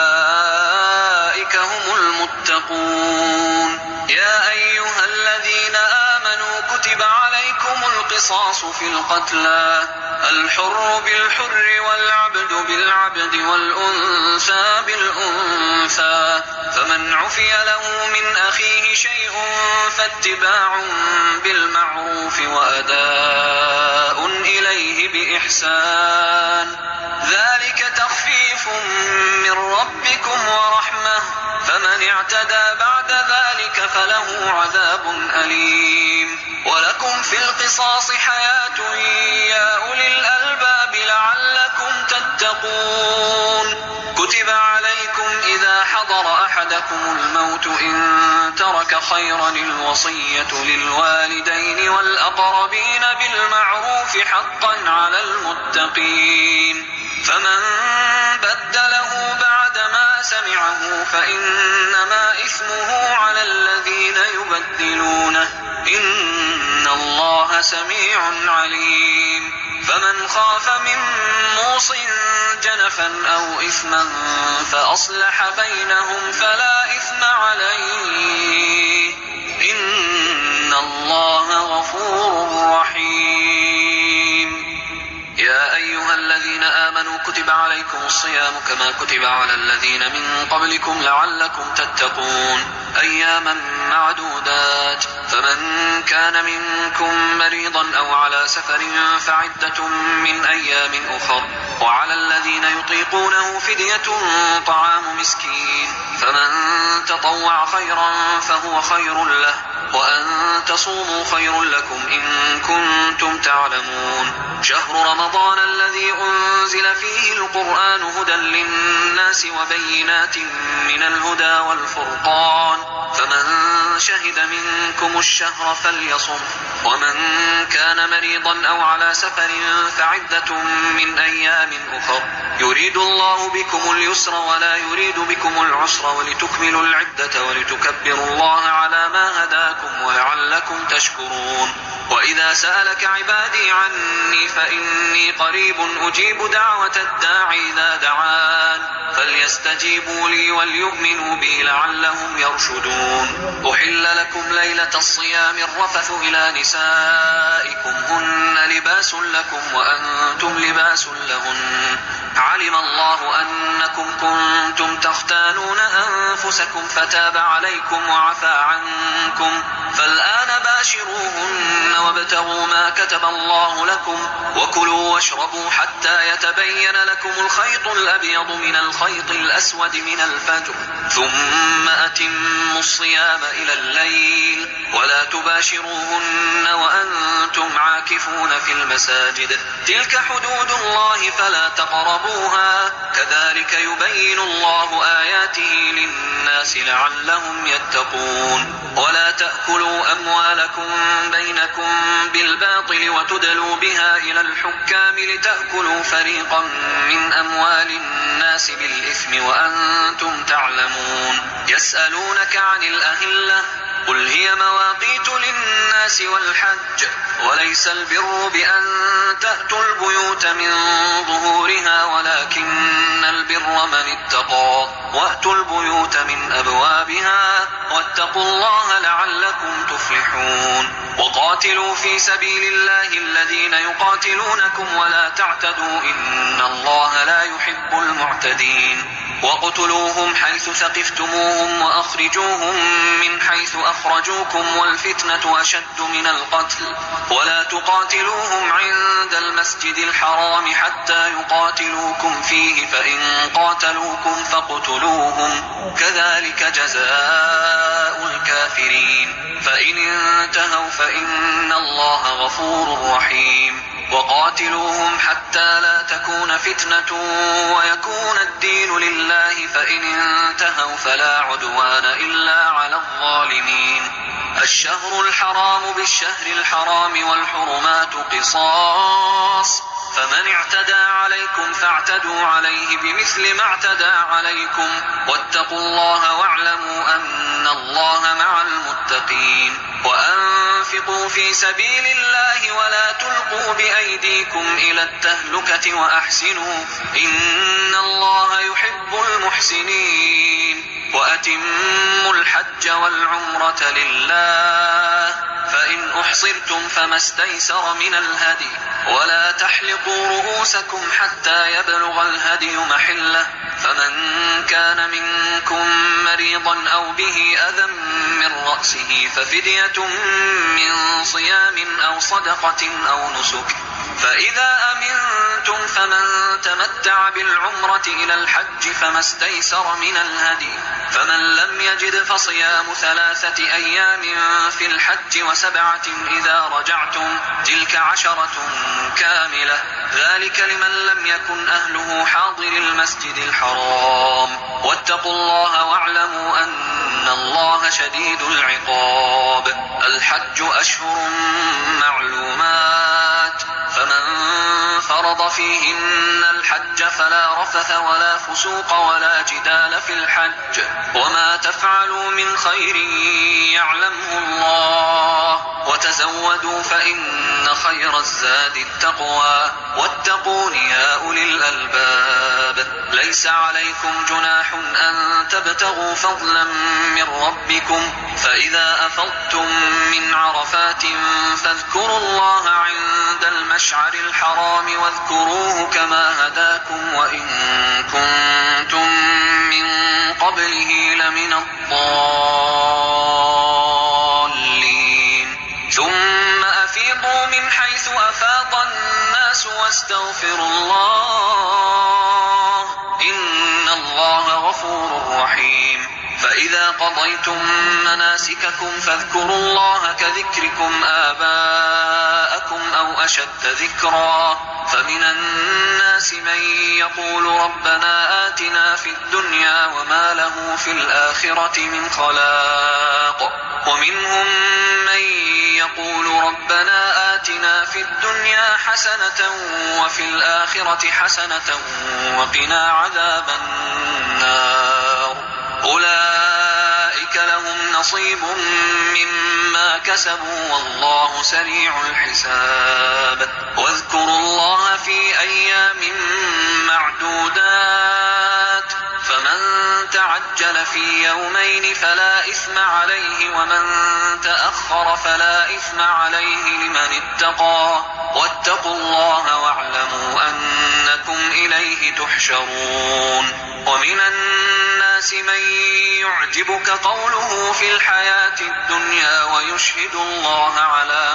هم المتقون يا أيها الذين آمنوا كتب عليكم القصاص في القتلى الحر بالحر والعبد بالعبد والأنثى بالأنثى فمن عفي له من أخيه شيء فاتباع بالمعروف وأداء إليه بإحسان ذلك تخفيف من ربكم ورحمة فمن اعتدى بعد ذلك فله عذاب أليم ولكم في القصاص حياة يا أولي الألباب لعلكم تتقون كتب عليكم إذا حضر أحدكم الموت إن ترك خيرا الوصية للوالدين والأقربين بالمعروف حقا على المتقين فمن بدله بعدما سمعه فإنما إثمه على الذين يبدلونه إن الله سميع عليم فمن خاف من موص جنفا أو إثما فأصلح بينهم فلا إثم عليه إن الله غفور رحيم يا أيها الذين آمنوا كتب عليكم الصيام كما كتب على الذين من قبلكم لعلكم تتقون أياما معدودات فمن كان منكم مريضا أو على سفر فعدة من أيام أخر وعلى الذين يطيقونه فدية طعام مسكين فمن تطوع خيرا فهو خير له وأن تصوموا خير لكم إن كنتم تعلمون شهر رمضان الذي أنزل فيه القرآن هدى للناس وبينات من الهدى والفرقان فمن شهد منكم الشهر فليصم، ومن كان مريضا أو على سفر فعدة من أيام أخر، يريد الله بكم اليسر ولا يريد بكم العسر ولتكملوا العدة ولتكبروا الله على ما هداكم ولعلكم تشكرون. وإذا سألك عبادي عني فإني قريب أجيب دعوة الداعي إذا دعان، فليستجيبوا لي وليؤمنوا بي لعلهم يرشدون. أحل لكم ليلة الصيام الرفث إلى نسائكم هن لباس لكم وأنتم لباس لهن، علم الله أنكم كنتم تختانون أنفسكم فتاب عليكم وعفى عنكم، فالآن باشروهن وابتغوا ما كتب الله لكم، وكلوا واشربوا حتى يتبين لكم الخيط الأبيض من الخيط الأسود من الفجر، ثم أتموا الصيام إلى الليل، ولا تباشروهن وأنتم عاكفون في المساجد، تلك حدود الله فلا تقربوها، كذلك يبين الله آياته للناس لعلهم يتقون. ولا تأكلوا أموالكم بينكم بالباطل وتدلوا بها إلى الحكام لتأكلوا فريقا من أموال الناس بالإثم وأنتم تعلمون. يسألونك عن الأهلة قل هي مواقيت للناس والحج، وليس البر بأن تأتوا البيوت من ظهورها ولكن البر من اتقى، وأتوا البيوت من أبوابها واتقوا الله لعلكم تفلحون. وقاتلوا في سبيل الله الذين يقاتلونكم ولا تعتدوا إن الله لا يحب المعتدين. وقتلوهم حيث ثقفتموهم وأخرجوهم من حيث أخرجوكم والفتنة أشد من القتل، ولا تقاتلوهم عند المسجد الحرام حتى يقاتلوكم فيه، فإن قاتلوكم فاقتلوهم، كذلك جزاء الكافرين، فإن انتهوا فإن الله غفور رحيم. وقاتلوهم حتى لا تكون فتنة ويكون الدين لله، فإن انتهوا فلا عدوان إلا على الظالمين. الشهر الحرام بالشهر الحرام والحرمات قصاص، فمن اعتدى عليكم فاعتدوا عليه بمثل ما اعتدى عليكم، واتقوا الله واعلموا أن الله مع المتقين. وأنفقوا في سبيل الله ولا تلقوا بأيديكم إلى التهلكة وأحسنوا إن الله يحب المحسنين. وأتموا الحج والعمرة لله، فإن أحصرتم فما استيسر من الهدي، ولا تحلقوا رؤوسكم حتى يبلغ الهدي محله، فمن كان منكم مريضا أو به أذى من رأسه ففدية من صيام أو صدقة أو نسك، فإذا أمنتم فمن تمتع بالعمرة إلى الحج فما استيسر من الهدي، فمن لم يجد فصيام 3 أيام في الحج و7 إذا رجعتم، تلك 10 كاملة، ذلك لمن لم يكن أهله حاضر المسجد الحرام. واتقوا الله واعلموا أن الله شديد العقاب. الحج أشهر معلومات، فمن فرض فيهن الحج فلا رفث ولا فسوق ولا جدال في الحج، وما تفعلوا من خير يعلمه الله، وتزودوا فإن خير الزاد التقوى، واتقون يا أولي الألباب. ليس عليكم جناح أن تبتغوا فضلا من ربكم، فإذا أفضتم من عرفات فاذكروا الله عند المشعر الحرام واذكروه كما هداكم وإن كنتم من قبله لمن الضالين. ثم أفيضوا من حيث أفاض الناس واستغفروا الله إن الله غفور رحيم. فإذا قضيتم مناسككم فاذكروا الله كذكركم آباءكم أو أشد ذكرا، فمن الناس من يقول ربنا آتنا في الدنيا وما له في الآخرة من خلاق ومنهم من يقول ربنا آتنا في الدنيا حسنة وفي الآخرة حسنة وقنا عذاب النار أولئك لهم نصيب مما كسبوا والله سريع الحساب واذكروا الله في أيام معدودات فمن تعجل في يومين فلا إثم عليه ومن تأخر فلا إثم عليه لمن اتقى واتقوا الله واعلموا أنكم إليه تحشرون ومن الناس من يعجبك قوله في الحياة الدنيا ويشهد الله على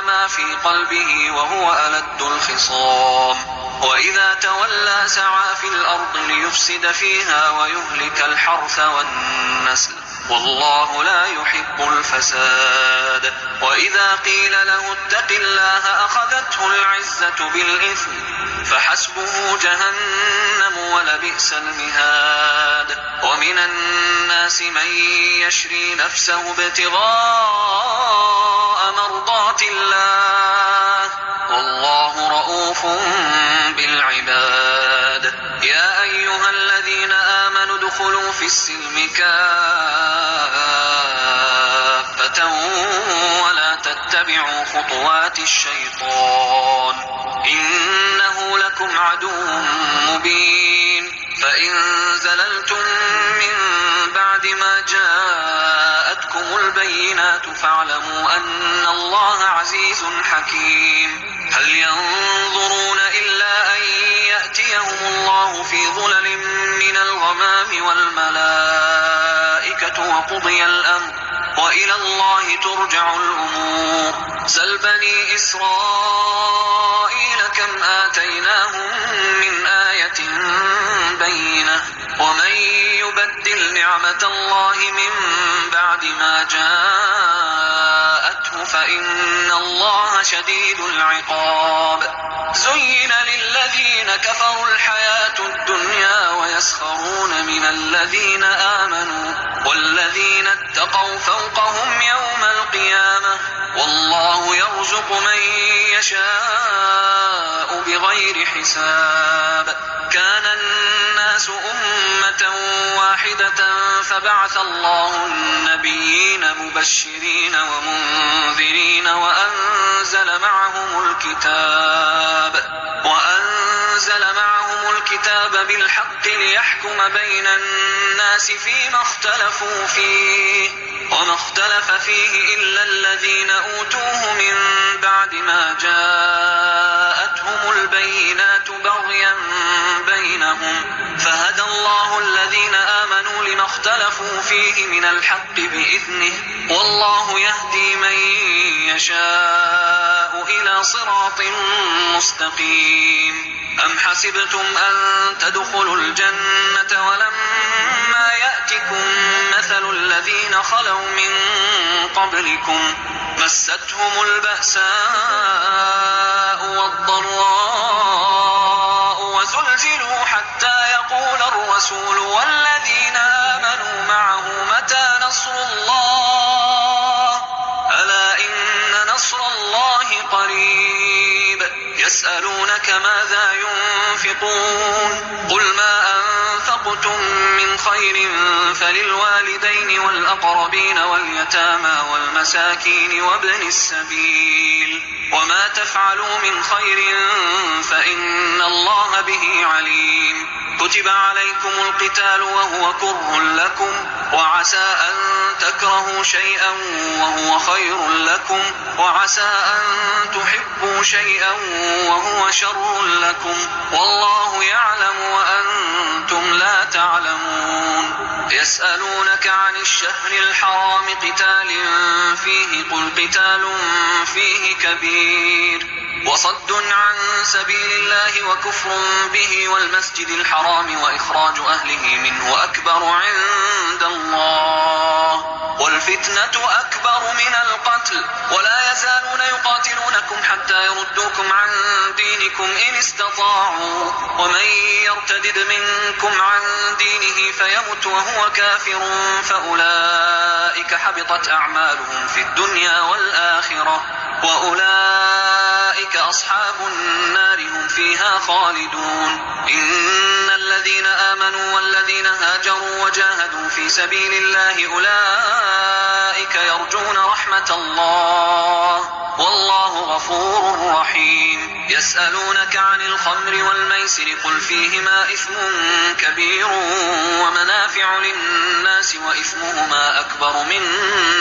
ما في قلبه وهو ألد الخصام وإذا تولى سعى في الأرض ليفسد فيها ويهلك الحرث والنسل والله لا يحب الفساد وإذا قيل له اتق الله أخذته العزة بالإثم فحسبه جهنم ولبئس المهاد ومن الناس من يشري نفسه ابتغاء مرضات الله والله رؤوف بالعباد يا أيها الذين آمنوا ادخلوا في السلم كافة ولا تتبعوا خطوات الشيطان إنه لكم عدو مبين فإن زللتم من بعد ما جاءتكم البينات فاعلموا أن الله عزيز حكيم هل ينظرون إلا أن يأتيهم الله في ظلل من الغمام والملائكة وقضي الأمر وإلى الله ترجع الأمور سل بني إسرائيل كم آتيناهم من آية بينة ومن يبدل نعمة الله من بعد ما جاءته فإن الله شديد العقاب زين للذين كفروا الحياة الدنيا ويسخرون من الذين آمنوا والذين اتقوا فوقهم يوم القيامة والله يرزق من يشاء بغير حساب كان الناس أمة واحدة فبعث الله النبيين مبشرين ومنذرين وأنزل معهم الكتاب بالحق ليحكم بين الناس فيما اختلفوا فيه وما اختلف فيه إلا الذين أوتوه من بعد ما جاءتهم البينات بغيا بينهم فهدى الله الذين آمنوا لما اختلفوا فيه من الحق بإذنه والله يهدي من يشاء إلى صراط مستقيم أم حسبتم أن تدخلوا الجنة ولما يأتكم مثل الذين خلوا من قبلكم مستهم البأساء والضراء وزلزلوا حتى يقول الرسول والذين آمنوا معه متى نصر الله ألا إن نصر الله قريب يسألونك ماذا ينفقون قل ما أنفقتم من خير فللوالدين والأقربين واليتامى والمساكين وابن السبيل وما تفعلوا من خير فإن الله به عليم كتب عليكم القتال وهو كره لكم وعسى أن تكرهوا شيئا وهو خير لكم وعسى أن تحبوا شيئا وهو شر لكم والله يعلم وأنتم لا تعلمون يسألونك عن الشهر الحرام قتال فيه قل قتال فيه كبير وصد عن سبيل الله وكفر به والمسجد الحرام وإخراج أهله منه أكبر عند الله والفتنة أكبر من القتل ولا يزالون يقاتلونكم حتى يردوكم عن دينكم إن استطاعوا ومن يرتدد منكم عن دينه فيمت وهو كافر فأولئك حبطت أعمالهم في الدنيا والآخرة وأولئك أصحاب النار هم فيها خالدون. إن الذين آمنوا والذين هاجروا وجاهدوا في سبيل الله أولئك يرجون رحمة الله والله غفور رحيم. يسألونك عن الخمر والميسر قل فيهما إثم كبير ومنافع للناس وإثمهما أكبر من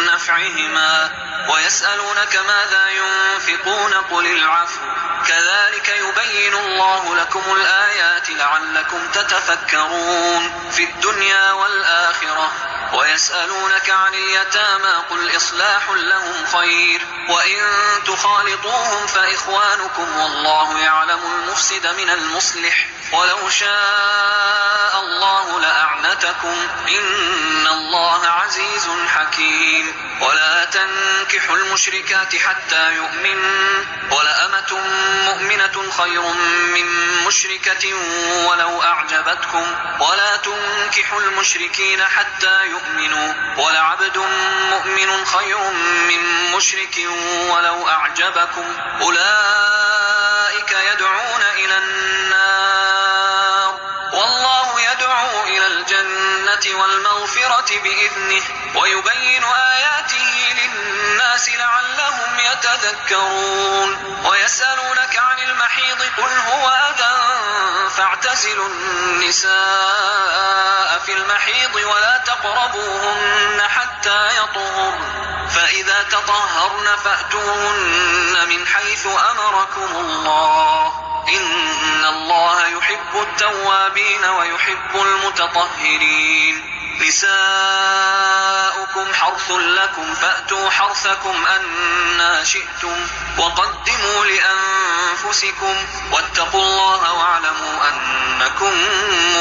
نفعهما ويسألونك ماذا ينفقون قل العفو كذلك يبين الله لكم الآيات لعلكم تتفكرون في الدنيا والآخرة. ويسألونك عن اليتامى قل إصلاح لهم خير وإن تخالطوهم فإخوانكم والله يعلم المفسد من المصلح ولو شاء الله لأعنتكم إن الله عزيز حكيم. ولا تنكحوا المشركات حتى يؤمن ولأمة مؤمنة خير من مشركة ولو أعجبتكم ولا تنكحوا المشركين حتى يؤمنوا ولعبد مؤمن خير من مشرك ولو أعجبكم أولئك يدعون إلى النار والله يدعو إلى الجنة والمغفرة بإذنه ويبين آياته للناس لعلهم يتذكرون. ويسألونك عن المحيض قل هو أذى فاعتزلوا النساء في المحيض ولا تقربوهن حتى يطهرن فإذا تطهرن فأتوهن من حيث أمركم الله إن الله يحب التوابين ويحب المتطهرين. نساؤكم حرث لكم فأتوا حرثكم أنى شئتم وقدموا لأنفسكم واتقوا الله واعلموا أنكم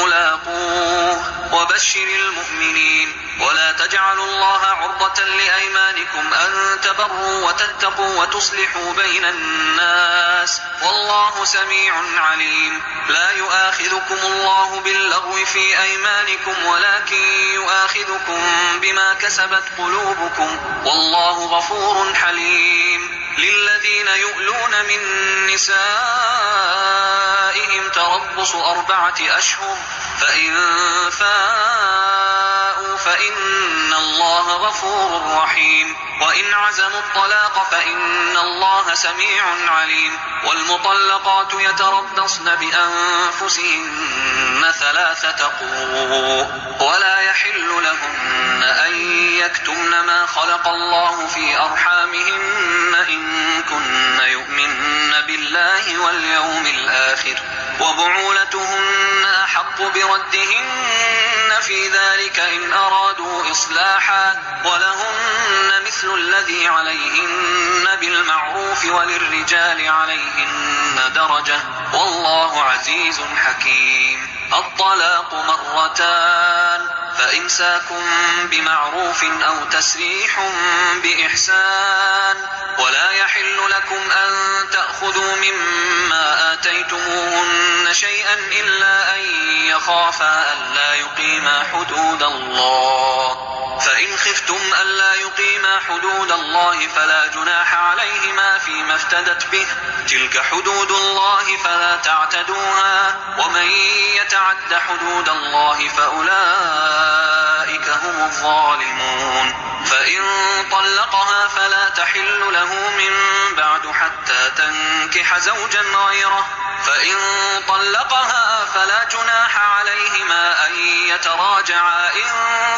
ملاقوه وبشر المؤمنين. ولا تجعلوا الله عرضة لأيمانكم أن تبروا وتتقوا وتصلحوا بين الناس والله سميع عليم. لا يؤاخذكم الله باللغو في أيمانكم ولكن يؤاخذكم بما كسبت قلوبكم والله غفور حليم. للذين يؤلون من نسائهم تربص 4 أشهر فإن فاءوا فإن الله غفور رحيم. وإن عزموا الطلاق فإن الله سميع عليم. والمطلقات يتربصن بأنفسهن 3 قروء ولا يحل لهن أن يكتمن ما خلق الله في أرحامهن إن كن يؤمن بالله واليوم الآخر وبعولتهن أحق بردهن في ذلك إن أرادوا إصلاحا ولهن مثل الذي عليهن بالمعروف وللرجال عليهن درجة والله عزيز حكيم. الطلاق 2 فإمساكم بمعروف أو تسريح بإحسان ولا يحل لكم أن تأخذوا مما آتيتموهن شيئا إلا أن يخافا ألا يقيما حدود الله فإن خفتم ألا يقيما حدود الله فلا جناح عليهما فيما افتدت به تلك حدود الله فلا تعتدوها ومن يتعد حدود الله فأولئك هم الظالمون. فإن طلقها فلا تحل له من بعد حتى تنكح زوجا غيره فإن طلقها فلا جناح عليهما أن يتراجعا إن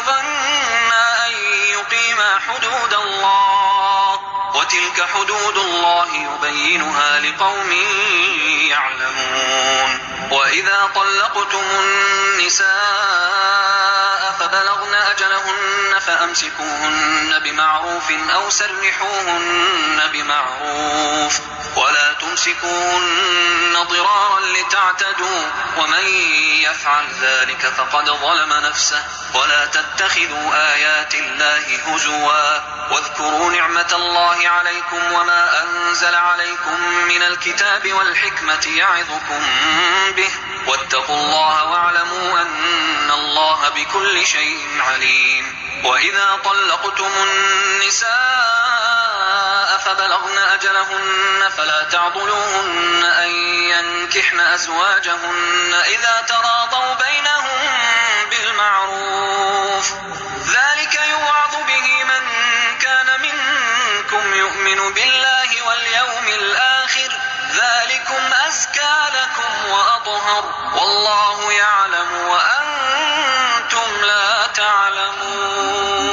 ظنا أن يقيما حدود الله وتلك حدود الله يبينها لقوم يعلمون. وإذا طلقتم النساء بلغن أجلهن فأمسكوهن بمعروف أو سرحوهن بمعروف ولا تمسكوهن ضرارا لتعتدوا ومن يفعل ذلك فقد ظلم نفسه ولا تتخذوا آيات الله هزوا واذكروا نعمة الله عليكم وما أنزل عليكم من الكتاب والحكمة يعظكم به واتقوا الله واعلموا أن الله بكل شيء عليم. وإذا طلقتم النساء فبلغن أجلهن فلا تعضلوهن أن ينكحن أزواجهن إذا تراضوا بينهم بالمعروف ذلك يوعظ به من كان منكم يؤمن بالله واليوم الآخر ذلكم أزكى لكم وأطهر والله يعلم وأنتم لا تعلمون.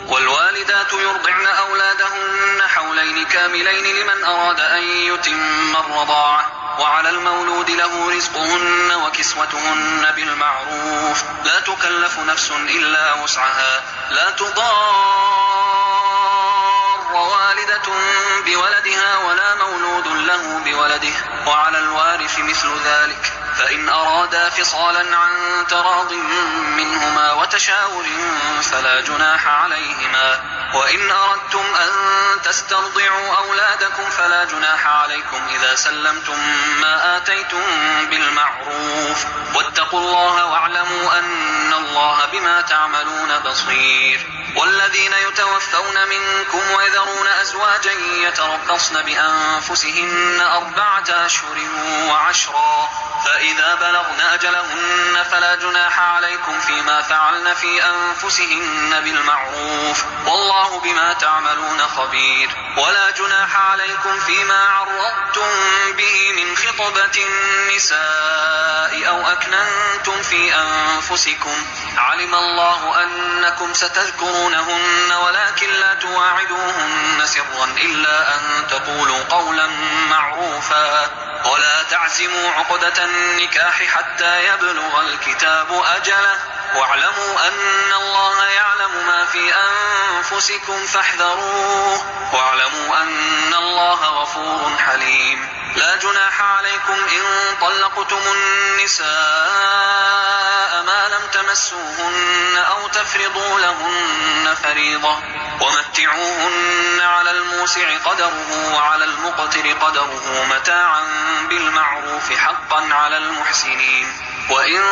والوالدات يرضعن أولادهن حولين كاملين لمن أراد أن يتم الرضاعة وعلى المولود له رزقهن وكسوتهن بالمعروف لا تكلف نفس إلا وسعها لا تضار والدة بولدها ولا مولود له بولده وعلى الوارث مثل ذلك فإن أرادا فصالا عن تراض منهما وتشاور فلا جناح عليهما وإن أردتم أن تسترضعوا أولادكم فلا جناح عليكم إذا سلمتم ما آتيتم بالمعروف واتقوا الله واعلموا أن الله بما تعملون بصير. والذين يتوفون منكم ويذرون أزواجا يتربصن بأنفسهن 4 أشهر وعشرا فإذا بلغن أجلهن فلا جناح عليكم فيما فعلن في أنفسهن بالمعروف والله بما تعملون خبير. ولا جناح عليكم فيما عرضتم به من خطبة النساء أو أكننتم في أنفسكم علم الله أنكم ستذكرونهن ولكن لا تواعدوهن سرا إلا أن تقولوا قولا معروفا ولا تعزموا عقدة النكاح حتى يبلغ الكتاب أجله واعلموا أن الله يعلم ما في أنفسكم فاحذروه واعلموا أن الله غفور حليم. لا جناح عليكم إن طلقتم النساء ما لم تمسوهن أو تفرضوا لهن فريضة ومتعوهن على الموسع قدره وعلى المقتر قدره متاعا بالمعروف حقا على المحسنين. وإن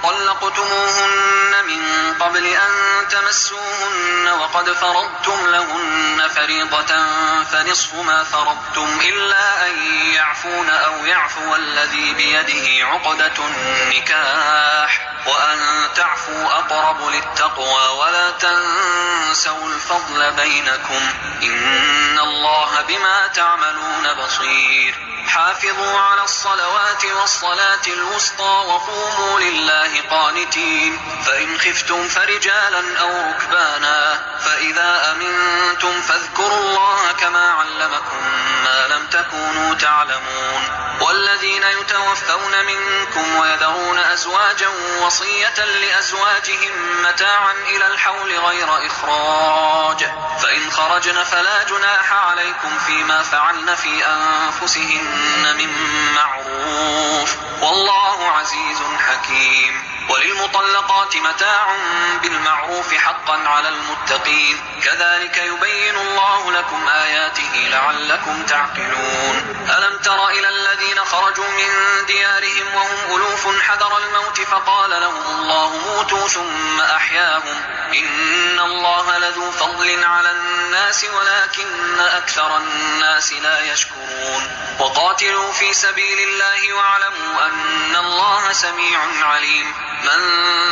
طلقتموهن من قبل أن تمسوهن وقد فرضتم لهن فريضة فنصف ما فرضتم إلا أن يعفون أو يعفو الذي بيده عقدة النكاح وأن تعفوا أقرب للتقوى ولا تنسوا الفضل بينكم إن الله بما تعملون بصير. حافظوا على الصلوات والصلاة الوسطى وقوموا لله قانتين فإن خفتم فرجالا أو ركبانا فإذا أمنتم فاذكروا الله كما علمكم ما لم تكونوا تعلمون. والذين يتوفون منكم ويذرون أزواجا وصية لأزواجهم متاعا إلى الحول غير إخراج فإن خرجن فلا جناح عليكم فيما فعلن في أنفسهن من معروف والله عزيز حكيم. وللمطلقات متاع بالمعروف حقا على المتقين كذلك يبين الله لكم آياته لعلكم تعقلون. ألم تر إلى الذين خرجوا من ديارهم وهم ألوف حذر الموت فقال لهم الله موتوا ثم أحياهم إن الله لذو فضل على الناس ولكن أكثر الناس لا يشكرون. وقاتلوا في سبيل الله واعلموا أن الله سميع عليم. من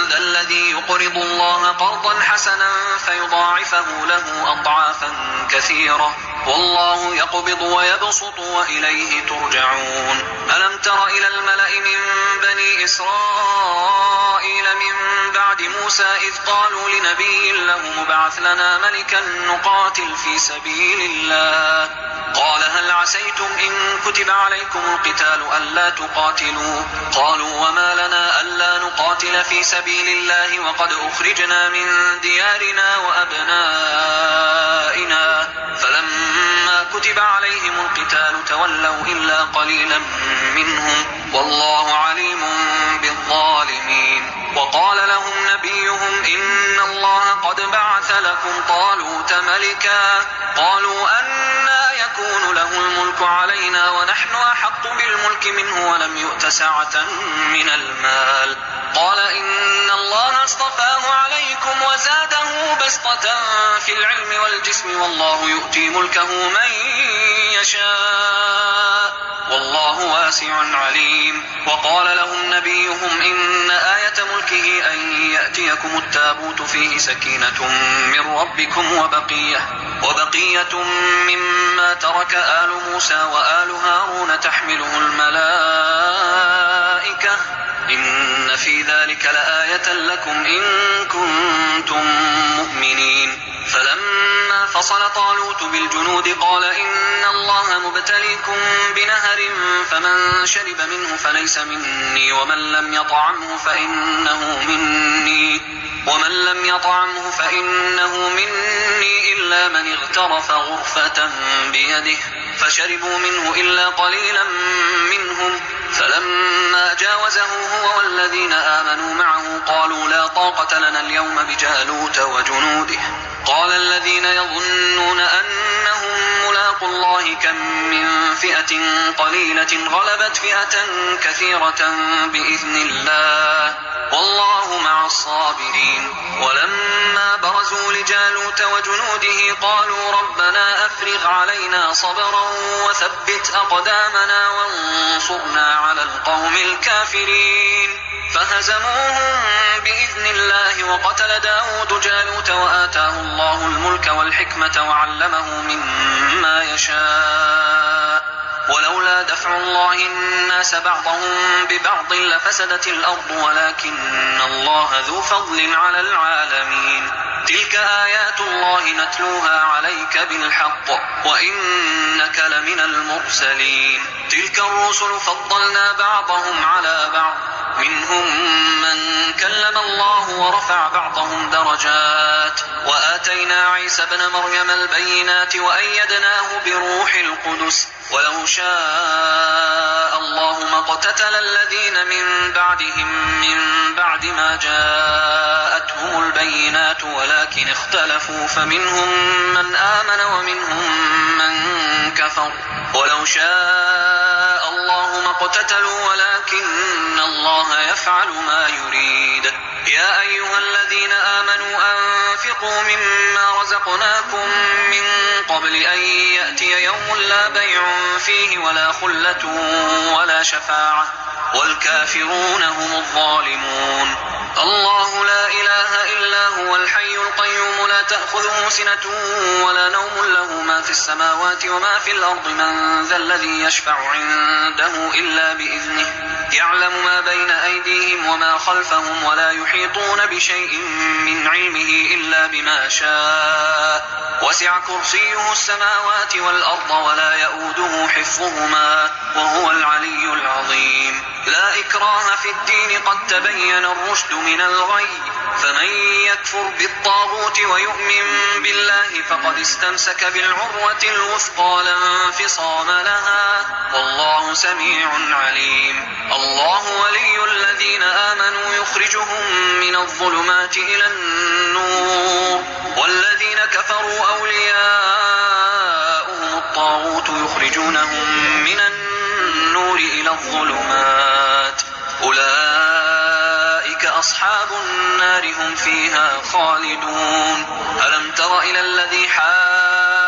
ذا الذي يقرض الله قرضا حسنا فيضاعفه له أضعافا كثيرة والله يقبض ويبسط وإليه ترجعون. ألم تر إلى الملأ من بني إسرائيل من بعد موسى إذ قالوا لنبي له مبعث لنا ملكا نقاتل في سبيل الله قال هل عسيتم إن كتب عليكم القتال ألا تقاتلوا؟ قالوا وما لنا ألا نقاتل في سبيل الله وقد أخرجنا من ديارنا وأبنائنا فلما كتب عليهم القتال تولوا إلا قليلا منهم والله عليم بالظالمين. وقال لهم نبيهم إن الله قد بعث لكم طالوت ملكا قالوا أنى يكون له الملك علينا ونحن أحق بالملك منه ولم يؤت سعة من المال قال إن الله اصطفاه عليكم وزاده بسطة في العلم والجسم والله يؤتي ملكه من يشاء والله واسع عليم. وقال لهم نبيهم إن آية ملكه أن يأتيكم التابوت فيه سكينة من ربكم وبقية مما ترك آل موسى وآل هارون تحمله الملائكة إن في ذلك لآية لكم إن كنتم مؤمنين. فلما فصل طالوت بالجنود قال إن الله مبتليكم بنهر فمن شرب منه فليس مني ومن لم يطعمه فإنه مني إلا من اغترف غرفة بيده فشربوا منه إلا قليلا منهم فلما جاوزه هو والذين آمنوا معه قالوا لا طاقة لنا اليوم بجالوت وجنوده. قال الذين يظنون أنهم ملاقو الله كم من فئة قليلة غلبت فئة كثيرة بإذن الله والله مع الصابرين. ولما برزوا لجالوت وجنوده قالوا ربنا أفرغ علينا صبرا وثبت أقدامنا وانصرنا على القوم الكافرين فهزموهم بإذن الله. وقتل داود جالوت وآتاه الله الملك والحكمة وعلمه مما يشاء ولولا دفع الله الناس بعضهم ببعض لفسدت الأرض ولكن الله ذو فضل على العالمين. تلك آيات الله نتلوها عليك بالحق وإنك لمن المرسلين. تلك الرسل فضلنا بعضهم على بعض منهم من كلم الله ورفع بعضهم درجات وآتينا عيسى ابن مريم البينات وأيدناه بروح القدس ولو شاء الله ما اقتتل الذين من بعدهم من بعد ما جاءتهم البينات ولكن اختلفوا فمنهم من آمن ومنهم من كفر ولو شاء الله ما اقتتلوا ولكن الله يفعل ما يريد. يا أيها الذين آمنوا أنفقوا مما رزقناكم من قبل أن يأتي يوم لا بيع فيه ولا خلة ولا شفاعة والكافرون هم الظالمون. الله لا إله إلا هو الحي القيوم لا تأخذه سنة ولا نوم له ما في السماوات وما في الأرض من ذا الذي يشفع عنده إلا بإذنه يعلم ما بين أيديهم وما خلفهم ولا يحيطون بشيء من علمه إلا بما شاء وسع كرسيه السماوات والأرض ولا يؤوده حفظهما وهو العلي العظيم. لا إكراه في الدين قد تبين الرشد من الغي فمن يكفر بالطاغوت ويؤمن بالله فقد استمسك بالعروة الوثقى لا انفصام لها والله سميع عليم. الله ولي الذين آمنوا يخرجهم من الظلمات إلى النور والذين كفروا أولياؤهم الطاغوت يخرجونهم من النور إلى الظلمات أولئك أصحاب النار هم فيها خالدون. ألم تر إلى الذي حاج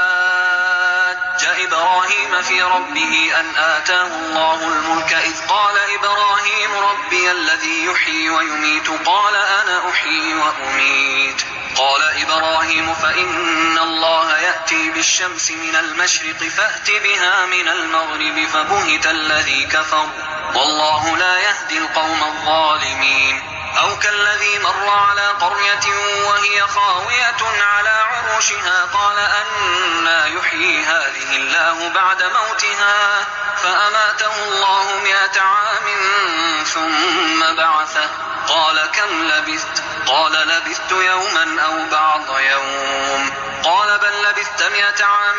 إبراهيم في ربه أن آتاه الله الملك إذ قال إبراهيم ربي الذي يحيي ويميت قال أنا أحيي وأميت قال إبراهيم فإن الله يأتي بالشمس من المشرق فأت بها من المغرب فبهت الذي كفر والله لا يهدي القوم الظالمين. أو كالذين مر على قرية وهي خاوية على عروشها قال أنى يحيي هذه الله بعد موتها فأماته الله 100 عام ثم بعثه قال كم لبثت قال لبثت يوما أو بعض يوم قال بل لبثت 100 عام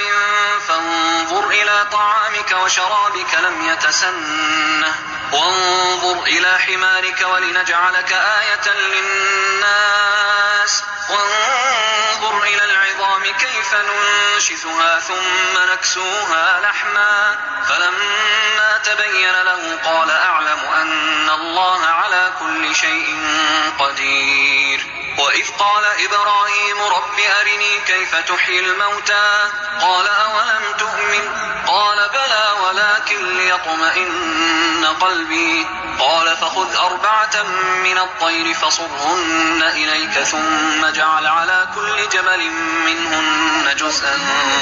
فانظر إلى طعامك وشرابك لم يتسنه وانظر إلى حمارك ولنجعلك آية للناس وانظر إلى العظام كيف ننشزها ثم نكسوها لحما فلما تبين له قال أعلم أن الله على كل شيء قدير وإذ قال إبراهيم رب أرني كيف تحيي الموتى قال أولم تؤمن قال بلى ولكن ليطمئن قلبي قال فخذ 4 من الطير فصرهن إليك ثم اجعل على كل جبل منهن جزءا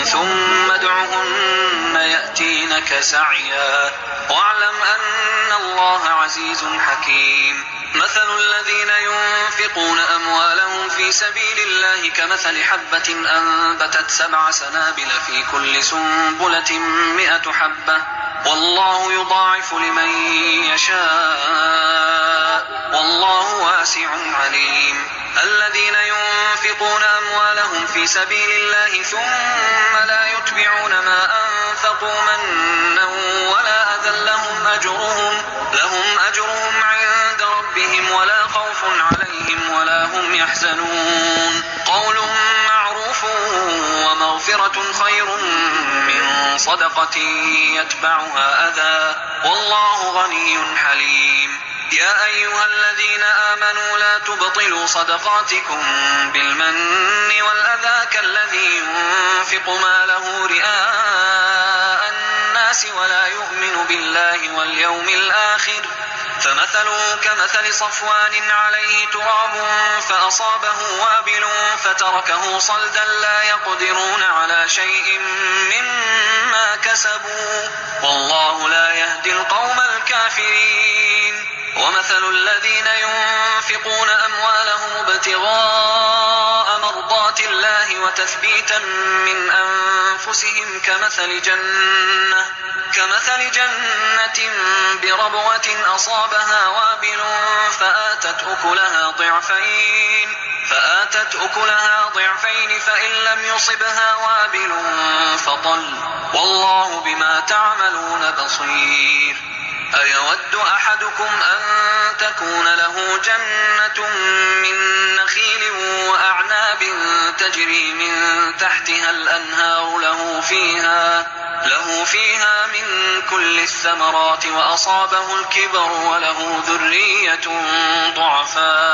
ثم ادعهن يأتينك سعيا واعلم أن الله عزيز حكيم مثل الذين ينفقون أموالهم في سبيل الله كمثل حبة أنبتت 7 سنابل في كل سنبلة 100 حبة والله يضاعف لمن يشاء والله واسع عليم الذين ينفقون أموالهم في سبيل الله ثم لا يتبعون ما أنفقوا منا ولا أذى لهم أجرهم عند ربهم ولا خوف عليهم ولا هم يحزنون قول معروف ومغفرة خير من صدقة يتبعها أذى والله غني حليم يا أيها الذين آمنوا لا تبطلوا صدقاتكم بالمن والأذى كالذي ينفق ماله رئاء الناس ولا يؤمن بالله واليوم الآخر فمثله كمثل صفوان عليه تراب فأصابه وابل فتركه صلدا لا يقدرون على شيء مما كسبوا والله لا يهدي القوم الكافرين ومثل الذين ينفقون أموالهم ابتغاء مرضات الله وتثبيتا من أنفسهم كمثل جنة بربوة أصابها وابل فآتت أكلها ضعفين فإن لم يصبها وابل فطل والله بما تعملون بصير أيود أحدكم أن تكون له جنة من نخيل وأعناب تجري من تحتها الأنهار له فيها من كل الثمرات وأصابه الكبر وله ذرية ضعفاء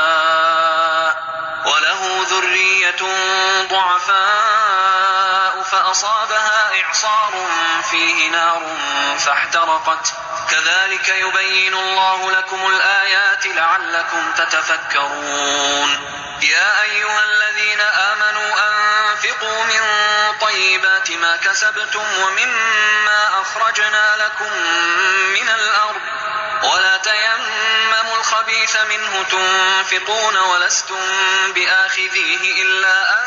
فأصابها إعصار فيه نار فاحترقت كذلك يبين الله لكم الآيات لعلكم تتفكرون يا أيها الذين آمنوا أنفقوا من طيبات ما كسبتم ومما أخرجنا لكم من الأرض ولا تيمموا الخبيث منه تنفقون ولستم بآخذيه إلا أن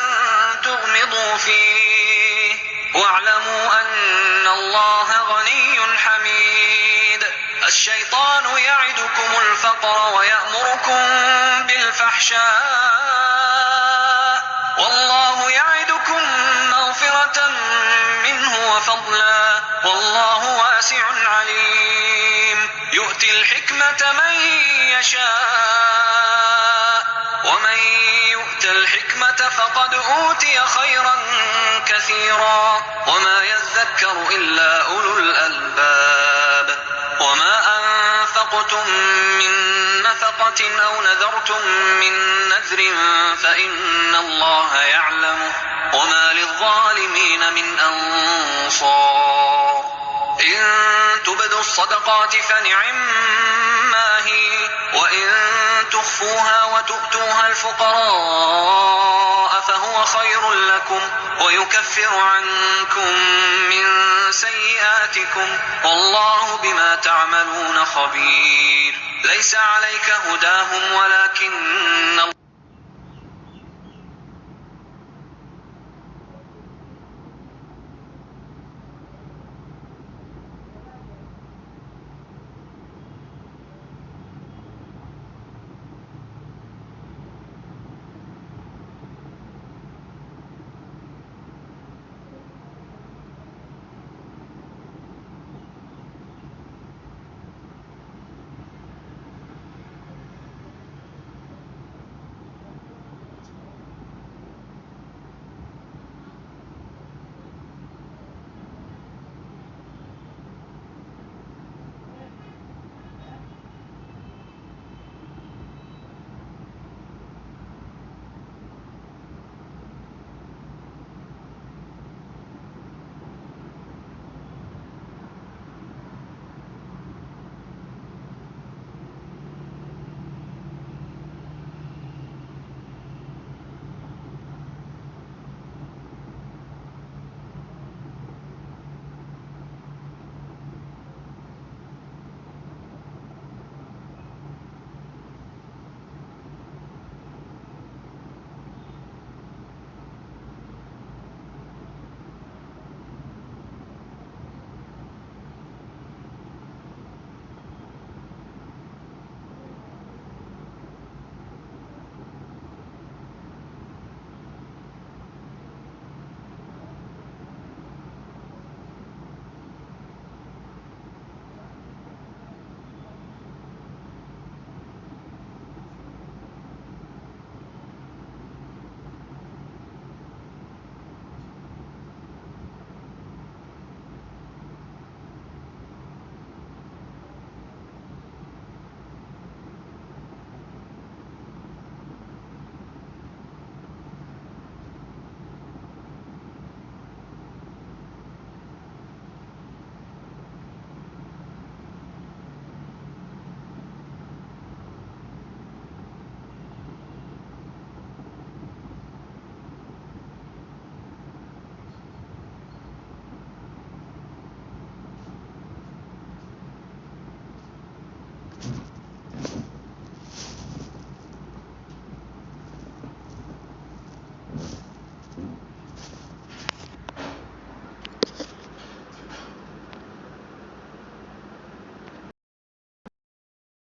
تغمضوا فيه واعلموا أن الله غني حميد الشيطان يعدكم الفقر ويأمركم بالفحشاء والله يعدكم مغفرة منه وفضلا والله واسع عليم يؤتي الحكمة من يشاء ومن يؤت الحكمة فقد أوتي خيرا كثيرا وما يذكر إلا أولو الألباب وما أنفقتم من نفقة أو نذرتم من نذر فإن الله يعلمه وما للظالمين من أنصار إن تبدوا الصدقات فنعما هي وإن تخفوها وتؤتوها الفقراء فهو خير لكم ويكفر عنكم من سيئاتكم والله بما تعملون خبير ليس عليك هداهم ولكن